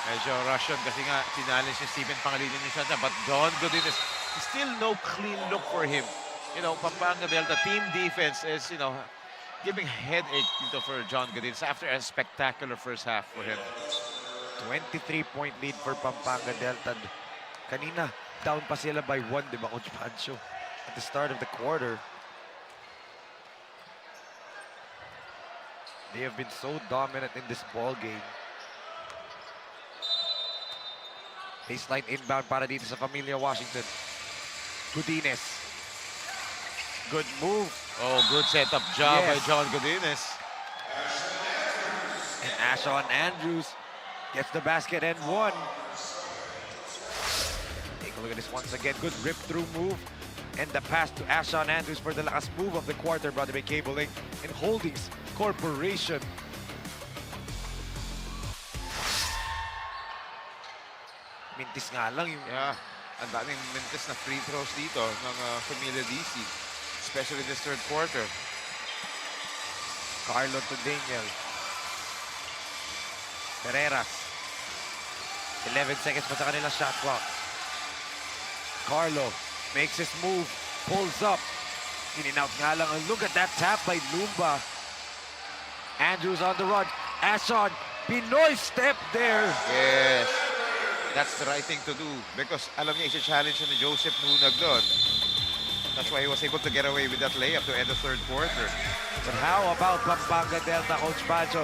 Medyo rush yun kasi nga challenge si Steven Pangilinan yung shot niya. But John Godinez, still no clean look for him. You know, Pampanga Delta team defense is, you know, giving headache dito for John Godinez after a spectacular first half for him. 23-point lead for Pampanga Delta. Kanina, down pa sila by 1, di ba, Coach Pancho? At the start of the quarter. They have been so dominant in this ball game. Baseline inbound para dito sa Familia Washington. Godinez. Good move. Oh, good setup job by Yes. John Godinez. And Ashon Andrews gets the basket and one. Take a look at this once again. Good rip-through move. And the pass to Ashon Andrews for the last move of the quarter brought by Cable Link and Holdings Corporation. Mintis nga lang yung... Yeah, ang daming minutes na free throws dito ng Familia DC. Especially this third quarter. Carlo to Daniel. Pereras. 11 seconds pa sa kanilang shot clock. Carlo makes his move. Pulls up. In and out nga lang. And look at that tap by Lumba. Andrews on the run. Ashon. Pinoy step there. Yes. That's the right thing to do because alam niya isa-challenge ni Joseph Nunag doon. That's why he was able to get away with that layup to end the third quarter. But how about Pampanga Delta, Coach Pancho?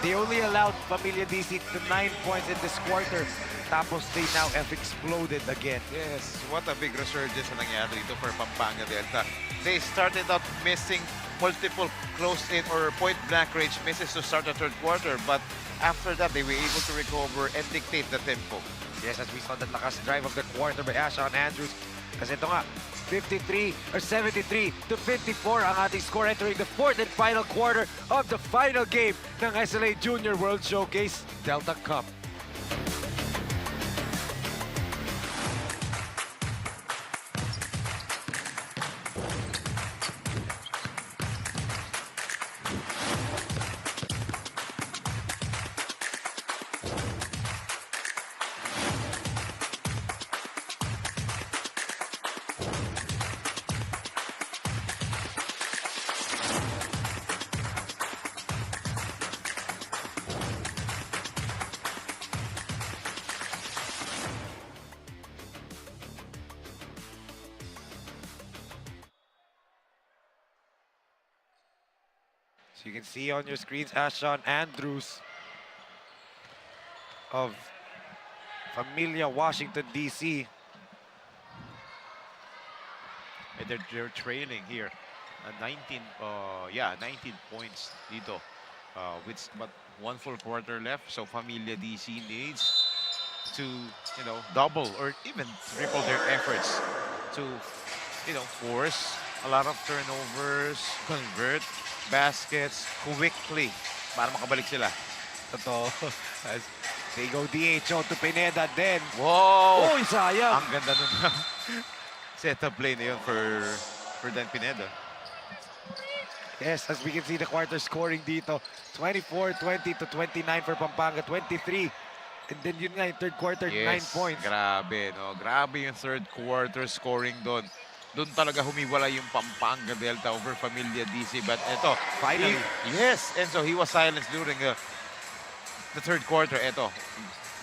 They only allowed Familia DC to 9 points in this quarter. Tapos they now have exploded again. Yes, what a big resurgence na nangyari dito for Pampanga Delta. They started out missing multiple close-in or point-blank range misses to start the third quarter, but after that, they were able to recover and dictate the tempo. Yes, as we saw the lakas drive of the quarter by Ashon Andrews. Kasi ito nga, 73 to 54 ang ating score entering the fourth and final quarter of the final game ng SLA Junior World Showcase Delta Cup. So you can see on your screens Ashon Andrews of Familia Washington, D.C. And they're trailing here. 19 points dito. With but one full quarter left, so Familia DC needs to, double or even triple their efforts to, force a lot of turnovers, convert baskets quickly para makabalik sila. Totoo. As they go DHO to Pineda then. Wow! Uy, sayang! Ang ganda nun. Setup play na yun for Dan Pineda. Yes, as we can see the quarter scoring dito. 24-20 to 29 for Pampanga, 23. And then yun nga, yung third quarter, 9 points. Grabe, no? Grabe yung third quarter scoring doon. Doon talaga humiwala yung Pampanga Delta over Familia DC. But eto, finally. Yes, and so he was silenced during the third quarter. Eto,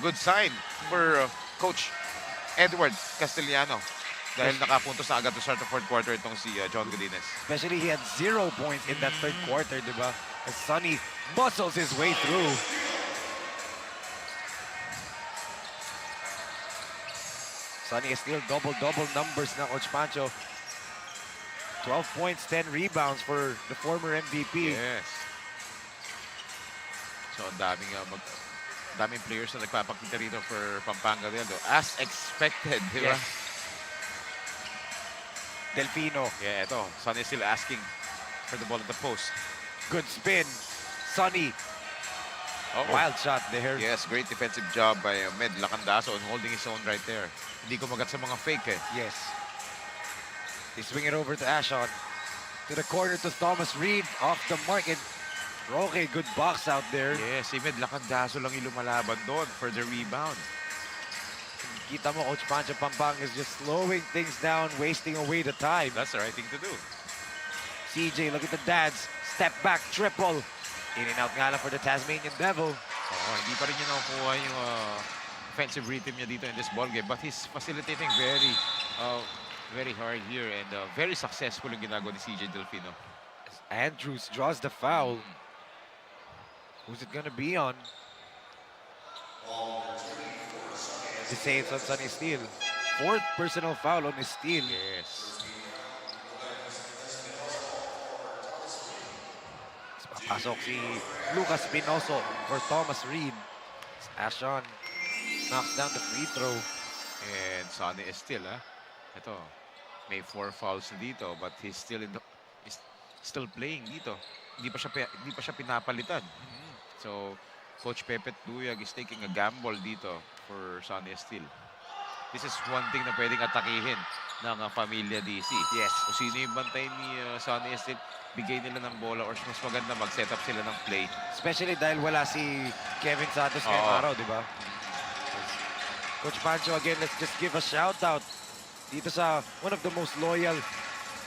good sign for Coach Edward Castellano. Dahil nakapuntos na agad to start the fourth quarter itong si John Godinez. Especially he had 0 points in that third quarter, di ba? As Sonny muscles his way through. Sonny is still double-double numbers na, Coach Pancho. 12 points, 10 rebounds for the former MVP. Yes. So, ang daming players na nagpapakita rito for Pampanga Delta. As expected, di ba? Yes. Delfino. Yeah, ito. Sonny still asking for the ball at the post. Good spin. Sonny. Oh, wild shot there. Yes, great defensive job by Med Lacandaso on holding his own right there. Hindi kumagat sa mga fake Yes. They swing it over to Ashon. To the corner to Thomas Reed. Off the mark. And Roque, good box out there. Yes, si Med Lacandaso lang yung lumalaban doon for the rebound. Kita mo, Coach Pancho, Pampanga is just slowing things down, wasting away the time. That's the right thing to do. CJ, look at the dads. Step back, triple. In and out nga lang for the Tasmanian Devil. Hindi pa rin niya nakukuha yung offensive rhythm niya dito in this ball game. But he's facilitating very hard here and very successful yung ginagawa ni CJ Delfino. Andrews draws the foul. Who's it gonna be on? The saves on Sonny Steele. 4th personal foul on his Steele. Yes. Papasok si Lucas Pinoso for Thomas Reed. Ashon knocks down the free throw. And Sonny is still, ito, may 4 fouls na dito, but he's still playing dito. Hindi pa siya pinapalitan. So, Coach Pepe Duyag is taking a gamble dito for Sonny Steele. This is one thing na pwedeng atakihin ng Pamilya DC. Yes. Kung sino yung bantay ni Sonny Steele, bigay nila ng bola or mas maganda mag-set up sila ng play. Especially dahil wala si Kevin Santos ngayong araw, di ba? Coach Pancho, again, let's just give a shout out dito sa one of the most loyal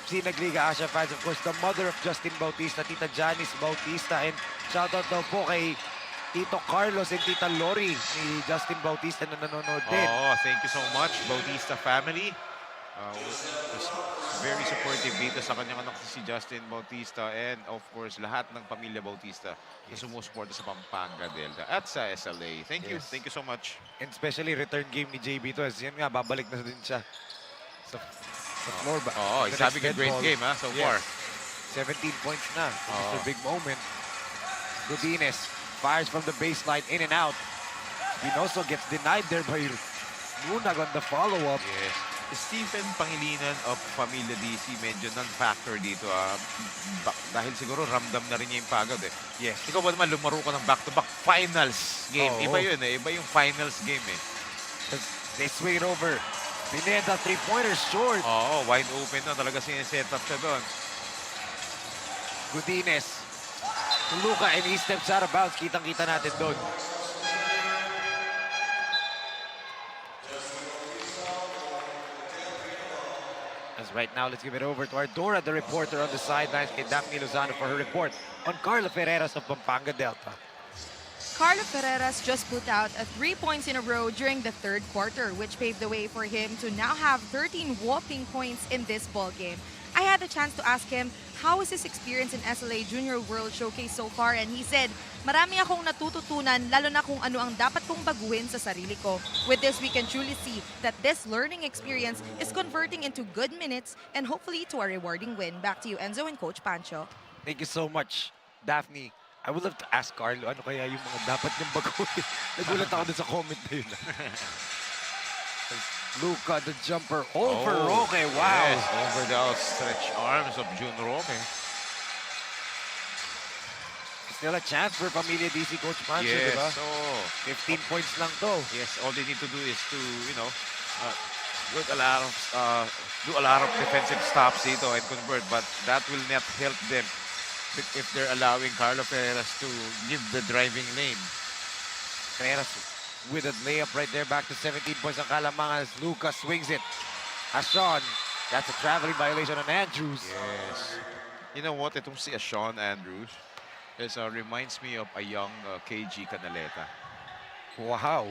Sinag Liga Asia fans. Of course, the mother of Justin Bautista, Tita Janice Bautista. And shout out daw po kay Tito Carlos and Tita Lori ni Justin Bautista na nanonood din. Thank you so much, Bautista family. Was very supportive dito sa kanyang anak si Justin Bautista and of course lahat ng pamilya Bautista na sumusuporta sa Pampanga Delta at sa SLA. Thank you so much. And especially return game ni JB Torres. Yan nga, babalik na din siya sa floor ba? He's having a great game so far. 17 points na. It's a big moment. Godinez fires from the baseline, in and out. Pinoso gets denied there by Munag on the follow-up. Yes. Stephen Pangilinan of Pamilya DC medyo non-factor dito. Dahil siguro ramdam na rin niya yung pagod Yes. Ikaw ba naman lumaro ka ng back-to-back finals game? Iba yun Iba yung finals game They swing it over. Pineda, 3-pointer short. Wide open na talaga sineset up siya doon. Godinez. Luka and he steps out of bounds. Kitang-kita natin doon. As right now, let's give it over to our Dora, the reporter on the sidelines, kay Daphne Lozano for her report on Carlo Ferreras of Pampanga Delta. Carlo Ferreras just put out 3 points in a row during the third quarter, which paved the way for him to now have 13 whopping points in this ball game. I had the chance to ask him how is his experience in SLA Junior World Showcase so far, and he said, marami akong natututunan, lalo na kung ano ang dapat kong baguhin sa sarili ko. With this, we can truly see that this learning experience is converting into good minutes and hopefully to a rewarding win. Back to you, Enzo and Coach Pancho. Thank you so much, Daphne. I would love to ask Carlo, ano kaya yung mga dapat niyang baguhin? Nagulat ako dun sa comment na yun. Luka, the jumper over Roque. Wow. Yes, over the outstretched arms of June Roque. Still a chance for Pamilya DC, Coach Pancho, yes, diba? 15 points lang to. Yes, all they need to do is to, do a lot of defensive stops dito and convert, but that will not help them if they're allowing Carlo Ferreras to give the driving lane. Ferreras with a layup right there, back to 17 points ang Kalamangan as Lucas swings it. Ashon, that's a traveling violation on Andrews. Yes. You know what? Itong si Ashon Andrews reminds me of a young KG Canaleta. Wow.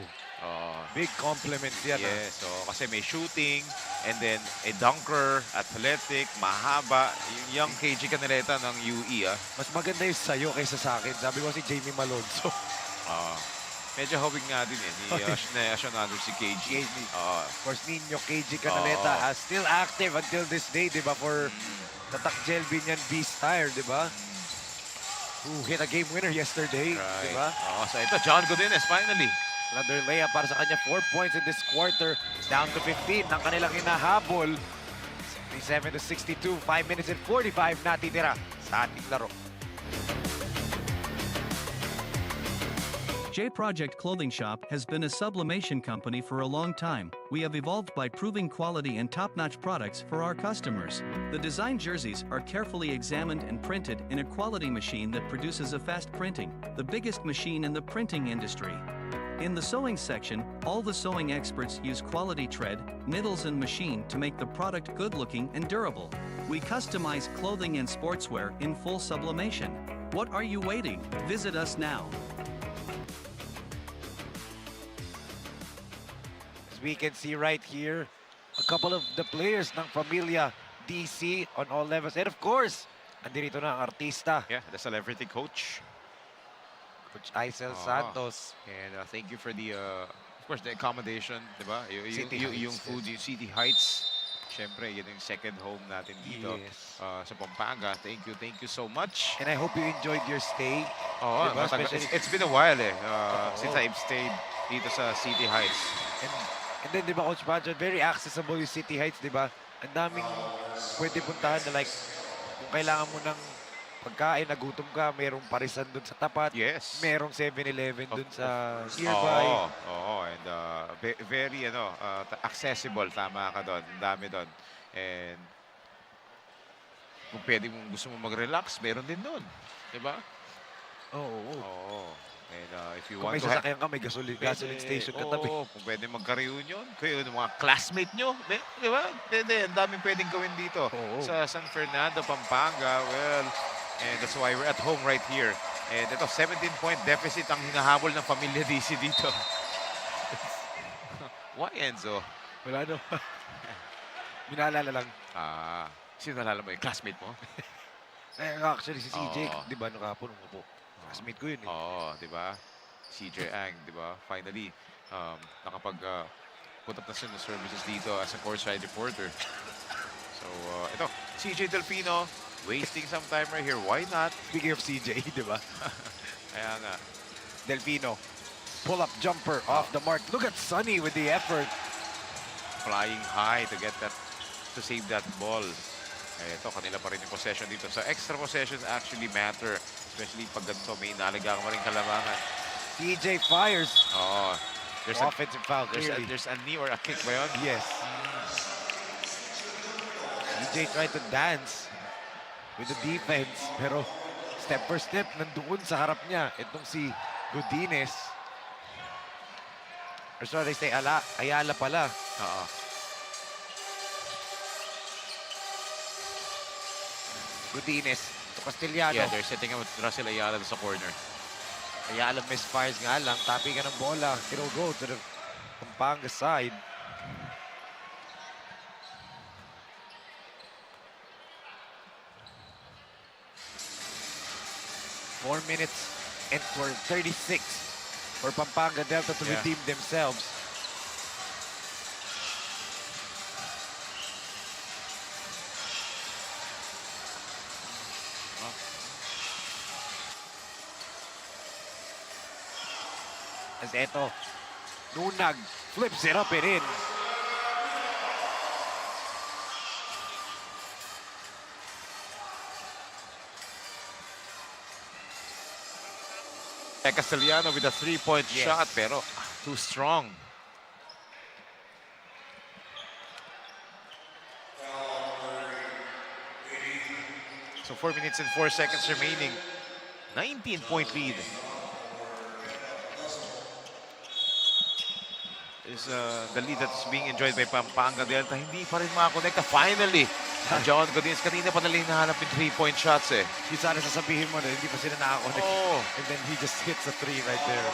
Big compliments yan. Yes, kasi may shooting and then a dunker, athletic, mahaba. Yung young KG Canaleta ng UE. Mas maganda yung sayo kaysa sa akin. Sabi ko si Jamie Malonzo. Medyo hawig nga din ni Ashon Andrews si KG. Of course, Nino KG Canaleta still active until this day, di ba? For Tatak Jelbinian Beast Tire, di ba? Who hit a game winner yesterday, di ba? So ito, John Godinez, finally. Another layup para sa kanya. 4 points in this quarter. Down to 15 ng kanilang hinahabol. 67-62. 5 minutes and 45 natitira sa ating laro. J Project Clothing Shop has been a sublimation company for a long time. We have evolved by proving quality and top-notch products for our customers. The design jerseys are carefully examined and printed in a quality machine that produces a fast printing, the biggest machine in the printing industry. In the sewing section, all the sewing experts use quality tread, needles and machine to make the product good-looking and durable. We customize clothing and sportswear in full sublimation. What are you waiting? Visit us now. we can see right here, a couple of the players ng Familia DC on all levels. And of course, andirito na ang artista. Yeah, the celebrity coach. Coach Aisel Santos. And thank you for the, of course, the accommodation, diba? City Heights. Yung food, yung City Heights. Siyempre, yun yung second home natin dito sa Pampanga. Thank you so much. And I hope you enjoyed your stay. Oh, diba? Especially, it's been a while since I've stayed dito sa City Heights. and then, di ba, Coach Pancho, very accessible yung City Heights, di ba? Ang daming pwede puntahan na like, kung kailangan mo ng pagkain, nagutom ka, merong parisan dun sa tapat. Yes. Merong 7-Eleven dun sa nearby. And very accessible, tama ka doon. Ang dami doon. And kung pwede mong gusto mo mag-relax, meron din doon. Diba? Oo. And if you Kung want may sasakyan ka, may gasoline station katabi. Oo, kung pwede magka-reunion, kayo, mga classmate nyo, di ba? Pwede, ang daming pwedeng gawin dito. Sa San Fernando, Pampanga, well, and that's why we're at home right here. And ito, 17-point deficit ang hinahabol ng Pamilya DC dito. Why, Enzo? Wala no. Minaalala lang. Sino nalala mo? Yung classmate mo? Actually, si CJ, di ba, nung kapon, classmate ko yun eh. Di ba? CJ Ang, di ba? Finally, put up na siya ng services dito as a courtside reporter. So, ito, CJ Delfino, wasting some time right here. Why not? Speaking of CJ, di ba? Kaya nga. Delfino, pull-up jumper off the mark. Look at Sonny with the effort. Flying high to get that, to save that ball. Ito, kanila pa rin yung possession dito. So, extra possessions actually matter. Especially pag ganito, may inalaga ka rin kalamangan. CJ fires. There's offensive foul. There's a knee or a kick ba yun? Yes. CJ tried to dance with the defense, pero step for step, nandoon sa harap niya. Itong si Godinez. Or sorry, they say Ayala pala. Godinez to Castellano. Yeah, they're setting up with Russell Ayala sa corner. Ayala misfires nga lang. Tapi ka ng bola. It'll go to the Pampanga side. Four minutes and for 36 for Pampanga Delta to redeem themselves. As eto, Nunag flips it up and in. Castellano with a three-point shot, pero too strong. So 4 minutes and 4 seconds remaining. 19-point lead. Is the lead that's being enjoyed by Pampanga Delta. Hindi pa rin makakonekta. Finally, John Godinez. Kanina pa nila hinahanap yung 3-point shots eh. Yung sana sasabihin mo na hindi pa sila nakakonect. And then he just hits a 3 right there.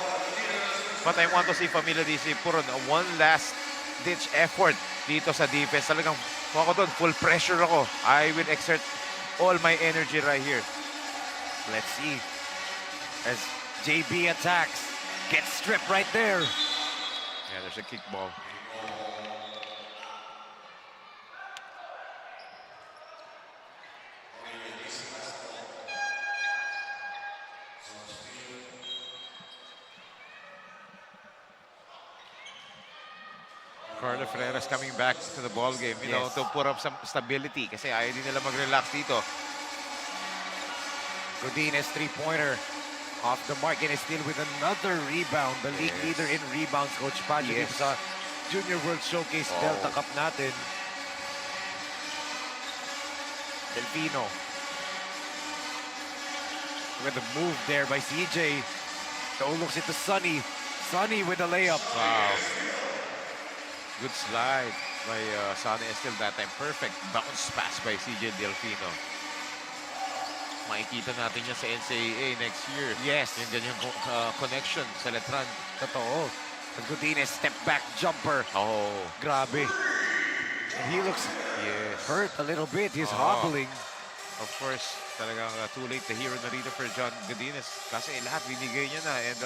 But I want to see Familia DC put on one last ditch effort dito sa defense. Talagang ako doon, full pressure ako. I will exert all my energy right here. Let's see. As JB attacks. Gets stripped right there. Yeah, there's a kick ball. Carlo Ferreras coming back to the ball game, you know, to put up some stability kasi ayaw din nila mag-relax dito. Godinez three-pointer off the mark and is still with another rebound. The league leader in rebounds, Coach Pancho, dito sa Junior World Showcase Delta Cup natin. Delfino. With a move there by CJ. Looks it to Sonny. Sonny with a layup. Wow. Good slide by Sonny Estel that time. Perfect bounce pass by CJ Delfino. Makikita natin yan sa NCAA next year. Yes. Yung ganyang connection sa Letran. Totoo. And Godinez, step back jumper. Oh. Grabe. And he looks hurt a little bit. He's hobbling. Of course, talagang too late to hero na rito for John Godinez. Kasi lahat binigay niya na. And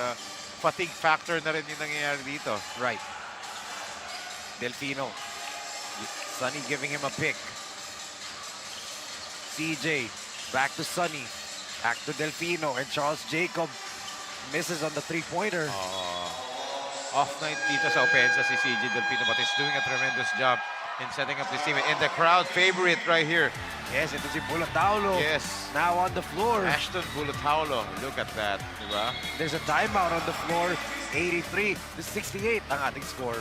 fatigue factor na rin yung nangyayari dito. Right. Delfino. Sonny giving him a pick. CJ. Back to Sonny. Back to Delfino. And Charles Jacob misses on the three-pointer. Off night dito sa opensa si CJ Delfino, but he's doing a tremendous job in setting up this team. And the crowd favorite right here. Yes, ito si Bulataulo. Yes. Now on the floor. Ashton Bulataulo. Look at that. Diba? There's a timeout on the floor. 83 to 68 ang ating score.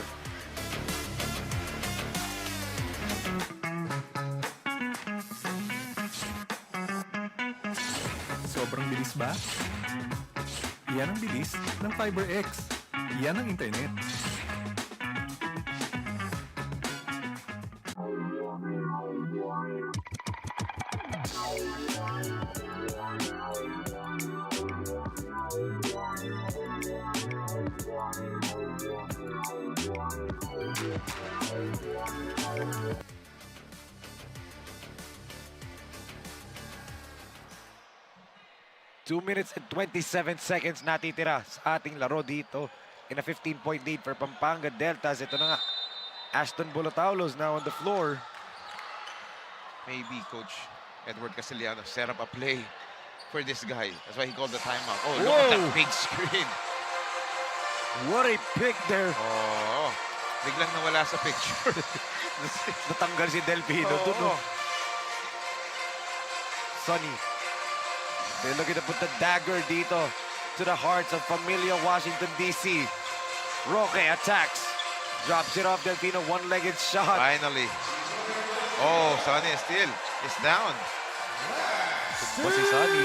Sobrang bilis ba? Yan ang bilis ng FiberX. Yan ang internet. Two minutes and 27 seconds natitira sa ating laro dito in a 15-point lead for Pampanga Deltas. Ito na nga, Ashton Bulataulo's now on the floor. Maybe Coach Edward Castillano set up a play for this guy. That's why he called the timeout. Oh, look at that big screen. What a pick there. Oh, biglang nawala sa picture. Natanggal si Delfino. Oh. Sonny. They're looking to put the dagger dito to the hearts of Familia, Washington, D.C. Roque attacks. Drops it off Delfino. One-legged shot. Finally. Oh, Sonny still is down. But si Sonny.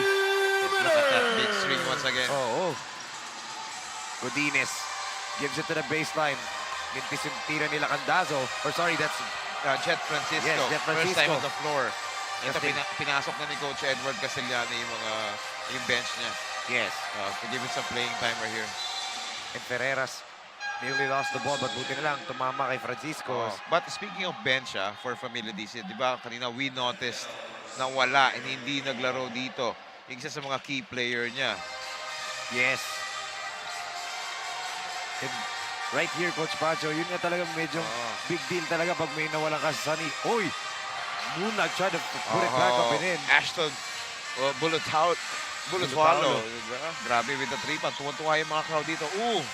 Look at that big swing once again. Oh. Godinez gives it to the baseline. Mintis yung tira nila Candazo. Or sorry, that's Jet Francisco. Yes, Jet First time Francisco. on the floor. Ito, Yes, pinasok na ni Coach Edward Castillano yung bench niya. Yes. To give it some playing time right here. And Ferreras nearly lost the ball, but buti na lang tumama kay Francisco. But speaking of bench for Familia DC, di ba kanina we noticed na wala and hindi naglaro dito. Yung isa sa mga key player niya. Yes. And right here, Coach Pacho, yun nga talaga medyo big deal talaga pag may nawalan ka sa Sunny. Oy! Moonlight tried to put it back up and in. Ashton Bulataulo. Diba? Grabe with the three-point. Tuwan-tuwa yung mga crowd dito. Ooh!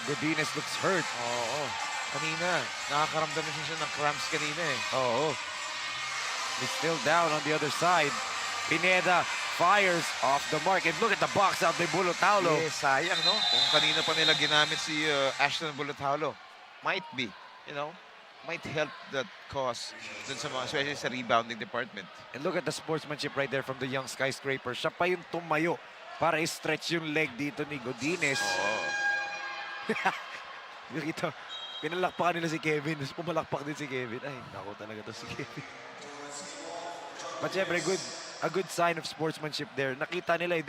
Godinez looks hurt. Kanina, nakakaramdam na siya ng cramps kanina eh. He's still down on the other side. Pineda fires off the mark. And look at the box out by Bulataulo. Sayang, no? Kung kanina pa nila ginamit si Ashton Bulataulo, might be, might help that cause dun sa mga, especially sa rebounding department. And look at the sportsmanship right there from the young skyscraper. Siya pa yung tumayo para i-stretch yung leg dito ni Godinez. Dito, pinalakpakan nila si Kevin. Tapos pumalakpak din si Kevin. Ay, naku talaga to si Kevin. But syempre, a good sign of sportsmanship there. Nakita nila,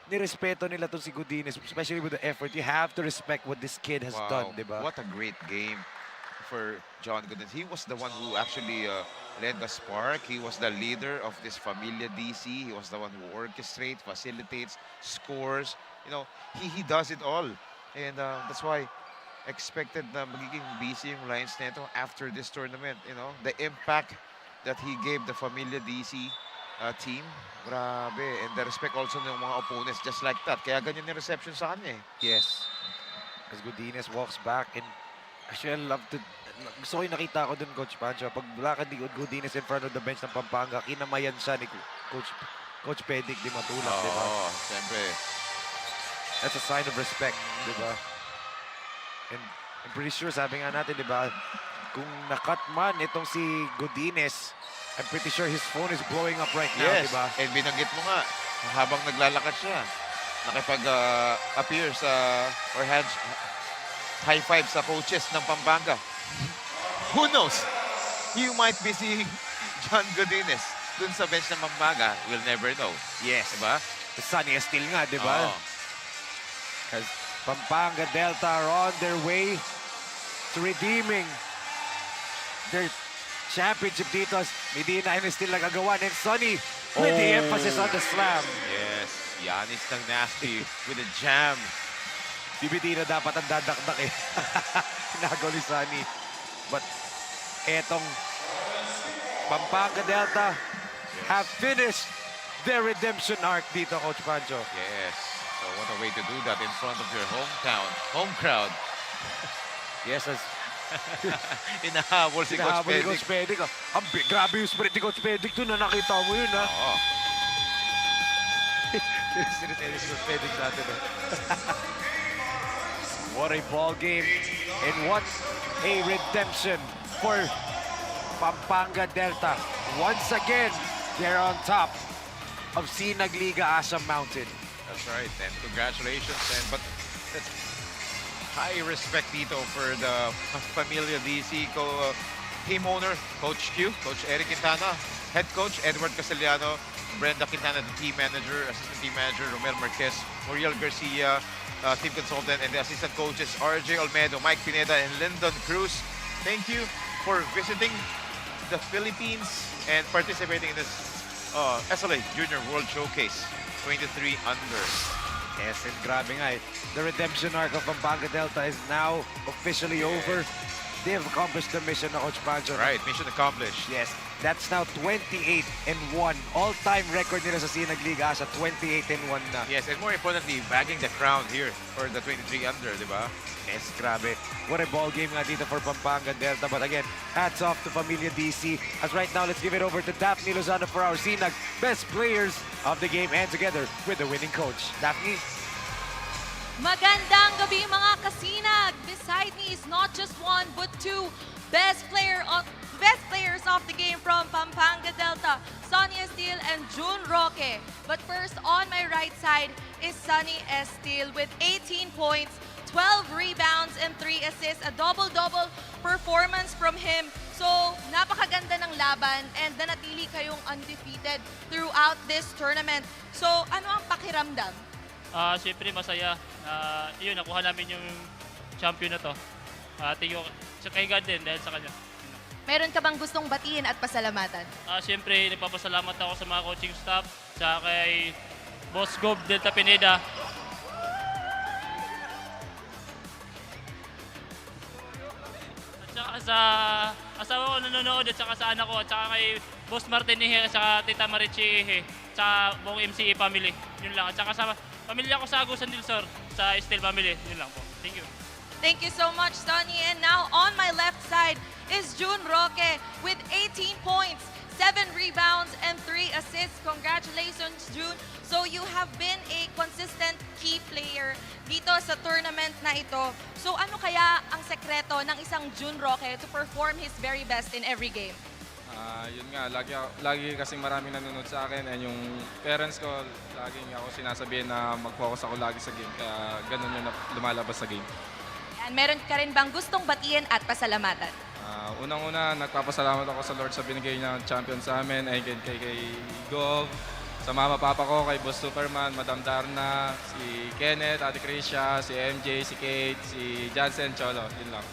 nirespeto nila to si Godinez, especially with the effort. You have to respect what this kid has done, di ba? What a great game for John Godinez. He was the one who actually led the spark. He was the leader of this Familia DC. He was the one who orchestrates, facilitates, scores. He does it all. And that's why expected na magiging busy yung Lions neto after this tournament. The impact that he gave the Familia DC team, grabe. And the respect also ng mga opponents just like that. Kaya ganyan yung reception sa kanya eh. Yes. As Godinez walks back and actually I love to, gusto ko yung nakita ko dun, Coach Pancho. Pag lakad ni Godinez in front of the bench ng Pampanga, kinamayan siya ni Coach Pedic di Matulak, di ba? Siyempre. That's a sign of respect, di ba? And I'm pretty sure, sabi nga natin, di ba, kung nakat man itong si Godinez, I'm pretty sure his phone is blowing up right now, Yes, di ba? and binanggit mo nga, habang naglalakad siya, nakipag-appear sa, or high five sa coaches ng Pampanga. Who knows? You might be seeing John Godinez dun sa bench ng Pampanga. We'll never know. Yes. Diba? The Sunny still nga, di ba? Because Pampanga Delta are on their way to redeeming their championship dito. Medina and still nagagawa. And Sonny with the emphasis on the slam. Yes, Yanis ng nasty with a jam. Si Medina dapat ang dadakdak eh. Nagaw ni Sonny. But etong Pampanga Delta have finished their redemption arc dito, Coach Pancho. Yes. So what a way to do that in front of your home crowd. Yes, as Inahabol si Coach hinahabol ni Pedic. Coach Pedic. Grabe yung spirit ni Coach Pedic doon na nakita mo yun, ha? Oo. Sinitili si Coach Pedic sa atin, What a ball game and what a redemption for Pampanga Delta. Once again, they're on top of Sinag Liga Asam Mountain. That's right, and congratulations. But that's high respect dito for the Familia DC team owner, Coach Q, Coach Eric Quintana, head coach Edward Castellano, Brenda Quintana, the team manager, assistant team manager Romel Marquez, Muriel Garcia, team consultant, and the assistant coaches RJ Olmedo, Mike Pineda, and Lyndon Cruz. Thank you for visiting the Philippines and participating in this SLA Junior World Showcase 23 under. Yes, and grabe nga eh. The redemption arc of Pampanga Delta is now officially over. They have accomplished the mission na Coach Pancho. Right, mission accomplished. Yes, that's now 28-1. All-time record nila sa Sinag Liga Asia, 28-1 na. Yes, and more importantly, bagging the crown here for the 23 under, di ba? Yes, grabe. What a ball game nga dito for Pampanga Delta. But again, hats off to Familia DC. As right now, let's give it over to Daphne Lozano for our Sinag best players of the game and together with the winning coach. Daphne? Magandang gabi mga kasinag! Beside me is not just one but two best players of the game from Pampanga Delta, Sonny Estil and June Roque. But first, on my right side is Sonny Estil with 18 points, 12 rebounds, and 3 assists. A double-double performance from him. So, napakaganda ng laban and nanatili kayong undefeated throughout this tournament. So, ano ang pakiramdam? Siyempre masaya. Yun, nakuha namin yung champion na to. Thank you kay God din dahil sa kanya. Meron ka bang gustong batiin at pasalamatan? Siyempre, nagpapasalamat ako sa mga coaching staff, sa kay Boss Gob Delta Pineda. At saka sa asawa ko nanonood at saka sa anak ko at saka kay Boss Martin Ihe at saka Tita Marichi Ihe at saka buong MCE family. Yun lang. At saka sa pamilya ko sa Agusan del Sur, sa Estel family. Yun lang po. Thank you. Thank you so much, Sonny. And now on my left side is June Roque with 18 points, 7 rebounds, and 3 assists. Congratulations, June. So you have been a consistent key player dito sa tournament na ito. So ano kaya ang sekreto ng isang June Roque to perform his very best in every game? Yun nga, lagi kasing maraming nanonood sa akin and yung parents ko, laging ako sinasabihin na mag-focus ako lagi sa game. Kaya ganun yung lumalabas sa game. And meron ka rin bang gustong batiin at pasalamatan? Unang-una, nagpapasalamat ako sa Lord sa binigay niya ng champion sa amin. Ay kay Gov, sa mama papa ko, kay Boss Superman, Madam Darna, si Kenneth, Ate Krisha, si MJ, si Kate, si Jansen, Cholo. Yun lang.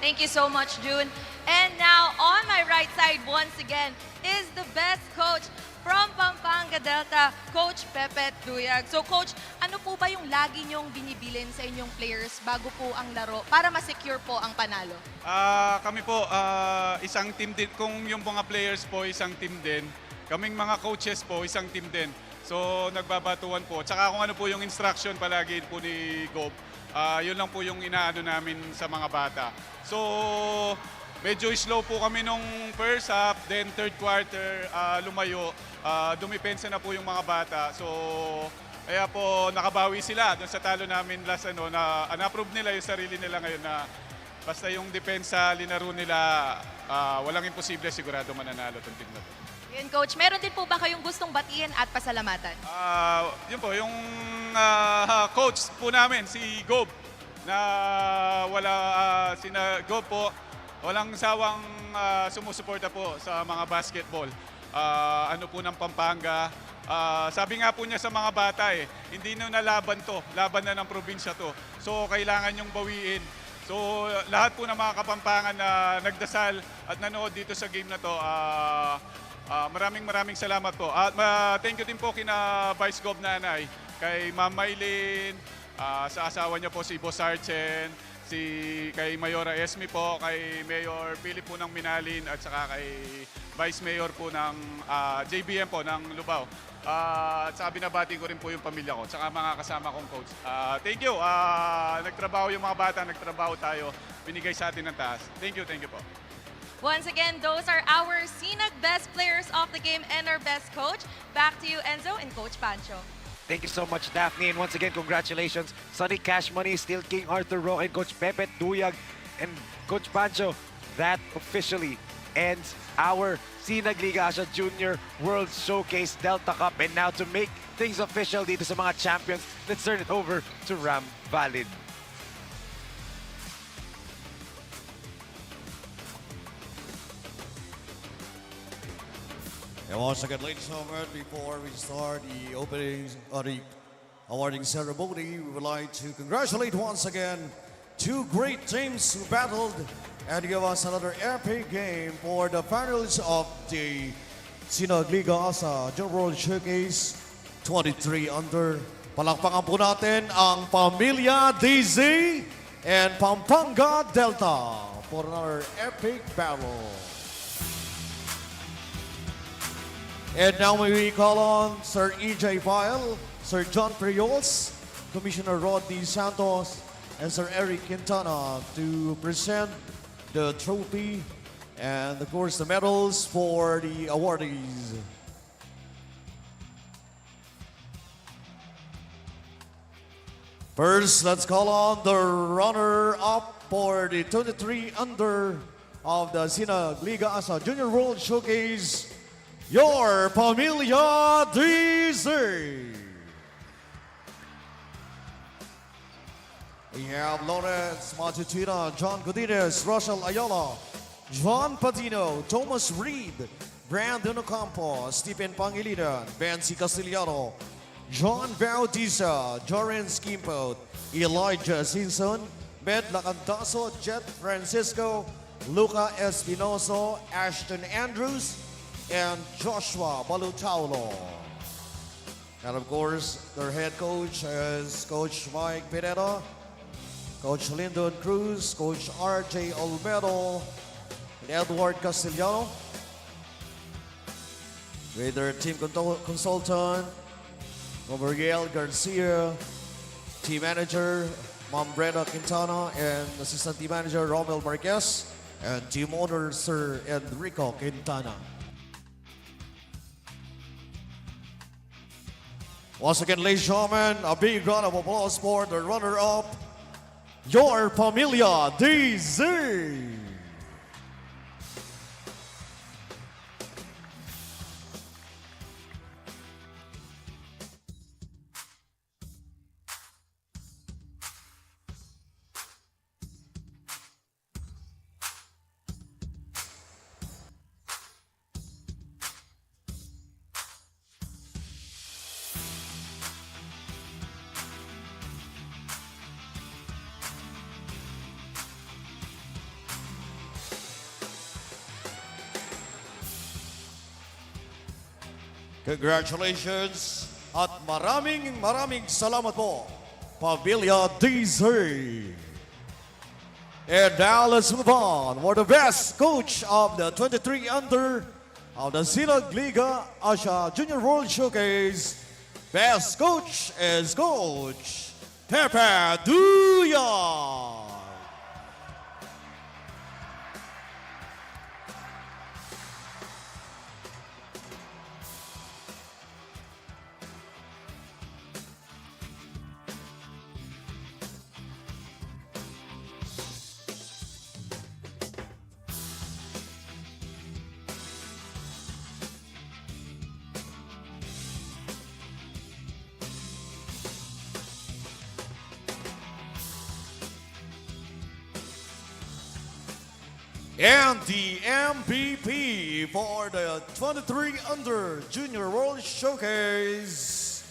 Thank you so much, June. And now, on my right side, once again, is the best coach from Pampanga Delta, Coach Pepe Duyag. So, Coach, ano po ba yung lagi niyong binibilin sa inyong players bago po ang laro para ma-secure po ang panalo? Kami po, isang team din. Kung yung mga players po, isang team din. Kaming mga coaches po, isang team din. So, nagbabatuan po. Tsaka kung ano po yung instruction palagi po ni Gob, yun lang po yung inaano namin sa mga bata. So, medyo slow po kami nung first half, then third quarter, lumayo. Dumipensa na po yung mga bata. So, kaya po nakabawi sila doon sa talo namin last na na-approve nila yung sarili nila ngayon na basta yung depensa, linaro nila, walang imposible, sigurado mananalo itong team na to. Yun, Coach. Meron din po ba kayong gustong batiin at pasalamatan? Yun po, yung coach po namin, si Gob, na Gob po, walang sawang sumusuporta po sa mga basketball. Ano po ng Pampanga, Sabi nga po niya sa mga bata hindi na laban to, laban na ng probinsya to. So kailangan yung bawiin. So lahat po ng mga Kapampangan na nagdasal at nanood dito sa game na to, maraming salamat po. At thank you din po kina Vice Gov Nanay, kay Ma'am Maylin, sa asawa niya po si Boss Archen, kay Mayora Esme po, kay Mayor Philip po ng Minalin, at saka kay Vice Mayor po ng JBM po ng Lubao. At saka binabati ko rin po yung pamilya ko, saka mga kasama kong coach. Thank you. Nagtrabaho yung mga bata, nagtrabaho tayo. Binigay sa atin ng taas. Thank you po. Once again, those are our Sinag best players of the game and our best coach. Back to you, Enzo and Coach Pancho. Thank you so much, Daphne. And once again, congratulations, Sonny Cash Money, Steel King Arthur Roque, and Coach Pepe Duyag, and Coach Pancho. That officially ends our Sinag Liga Asia Junior World Showcase Delta Cup. And now to make things official dito sa mga champions, let's turn it over to Ram Valid. And once again, ladies and gentlemen, before we start the opening or the awarding ceremony, we would like to congratulate once again two great teams who battled and give us another epic game for the finals of the Sinag Liga Asa Junior World Showcase 23 under. Palakpakan po natin ang Pamilya DZ and Pampanga Delta for another epic battle. And now may we call on Sir E.J. File, Sir John Priols, Commissioner Rodney Santos, and Sir Eric Quintana to present the trophy and, of course, the medals for the awardees. First, let's call on the runner-up for the 23 under of the Sinag Liga Asa Junior World Showcase, your Pamilya DZ. We have Lawrence Matutina, John Godinez, Rochelle Ayala, John Patino, Thomas Reed, Brandon Ocampo, Stephen Pangilinan, Benzi Castillano, John Bautista, Joren Skimpot, Elijah Sinson, Med Lacantaso, Jet Francisco, Luca Espinoso, Ashton Andrews, and Joshua Balutaulo. And of course, their head coach is Coach Mike Pineda, Coach Lyndon Cruz, Coach RJ Olmedo, and Edward Castellano. With their team consultant, Gabriel Garcia, team manager, Ma'am Brenda Quintana, and assistant team manager, Romel Marquez, and team owner, Sir Enrico Quintana. Once again, ladies and gentlemen, a big round of applause for the runner-up, your Pamilya DZ. Congratulations at maraming salamat po, Pamilya DZ. And now let's move on for the best coach of the 23 under of the Sinag Liga Asia Junior World Showcase. Best coach is Coach Pepe Duyag. And the MVP for the 23 Under Junior World Showcase,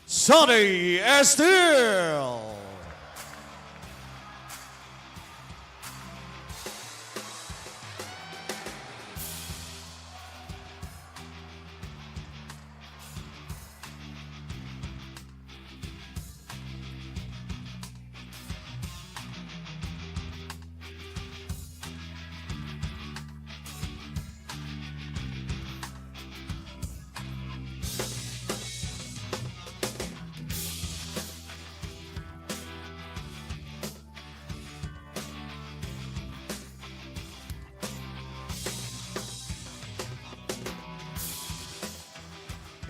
Sonny Estil.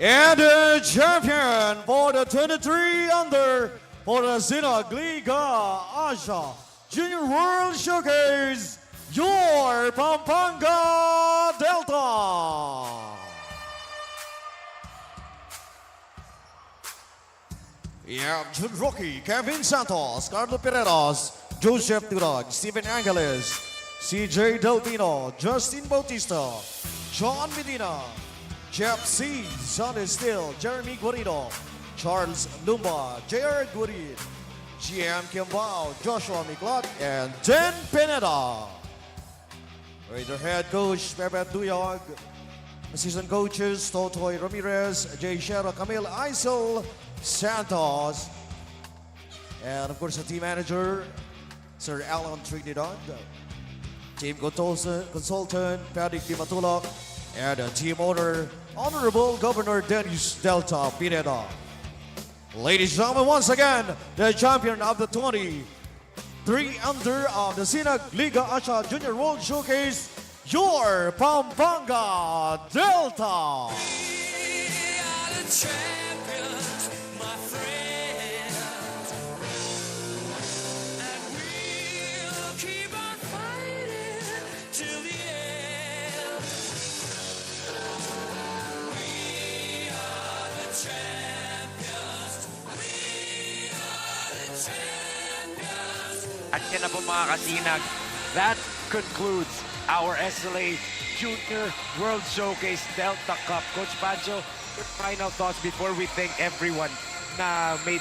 And the champion for the 23 Under for the Sinag Liga Asia Junior World Showcase, your Pampanga Delta. Yeah, Jun Rocky, Kevin Santos, Carlo Pereras, Joseph Durag, Steven Angeles, CJ Delpino, Justin Bautista, John Medina, Jeff C, Sonny Still, Jeremy Guarido, Charles Lumba, J.R. Guarid, GM Kimbao, Joshua Miklot, and Dan Pineda. With their head coach, Pepe Duyog, assistant coaches, Totoy Ramirez, Jay Shera, Camille Isel, Santos, and of course the team manager, Sir Alan Trinidad, team consultant, Paddy Dimatulak, and team owner, Honorable Governor Dennis Delta Pineda. Ladies and gentlemen, once again, the champion of the 23 Under of the Sinag Liga Asia Junior World Showcase, your Pampanga Delta. At yan na po mga kasinag, that concludes our SLA Junior World Showcase Delta Cup. Coach Pancho, your final thoughts before we thank everyone na made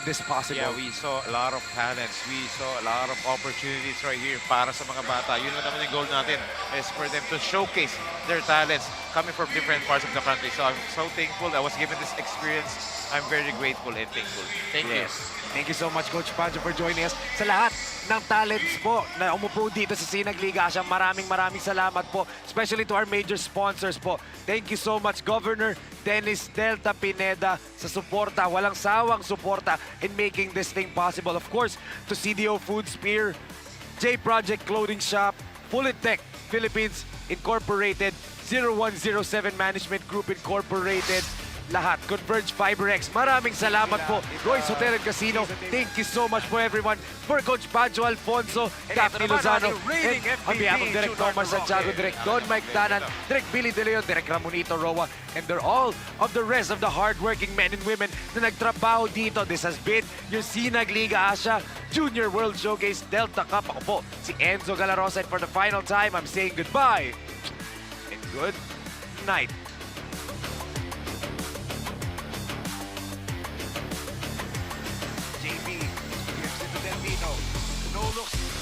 this possible. Yeah, we saw a lot of talents. We saw a lot of opportunities right here para sa mga bata. Yun lang naman yung goal natin, is for them to showcase their talents coming from different parts of the country. So I'm so thankful I was given this experience. I'm very grateful and thankful. Thank you. Thank you so much, Coach Pancho, for joining us. Sa lahat ng talents po na umupo dito sa Sinag Liga Asia, maraming salamat po. Especially to our major sponsors po. Thank you so much, Governor Dennis Delta Pineda, sa suporta, walang sawang suporta in making this thing possible. Of course, to CDO Food Spear, J Project Clothing Shop, Pulitech Philippines Incorporated, 0107 Management Group Incorporated, lahat. Converge FiberX. Maraming salamat po. Royce Hotel and Casino. Thank you so much po everyone. For Coach Pancho Alfonso, Daphne Lozano, and on behalf of Direk Omar Santiago, Direk Don Mike Tanan, Direk Billy De Leon, Direk Ramonito Roa, and they're all of the rest of the hardworking men and women na nagtrabaho dito. This has been your Sinag Liga Asia Junior World Showcase Delta Cup. Ako po, si Enzo Galarosa, and for the final time, I'm saying goodbye and good night.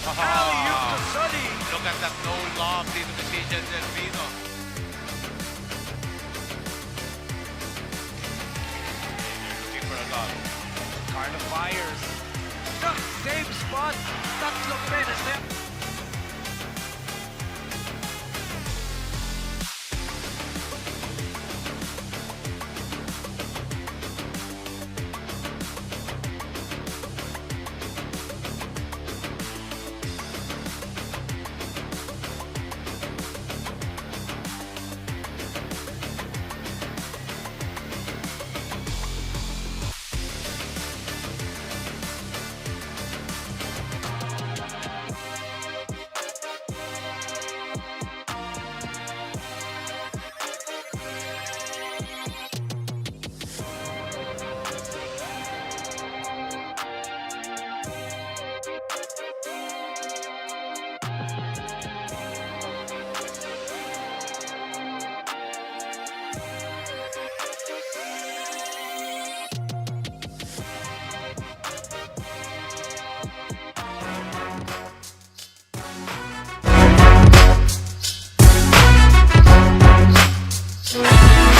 Alley-oop to Sonny. Look at that no lob dito to CJ Delpino. Looking for a lob. Carla fires. Same spot. Tatlong beses.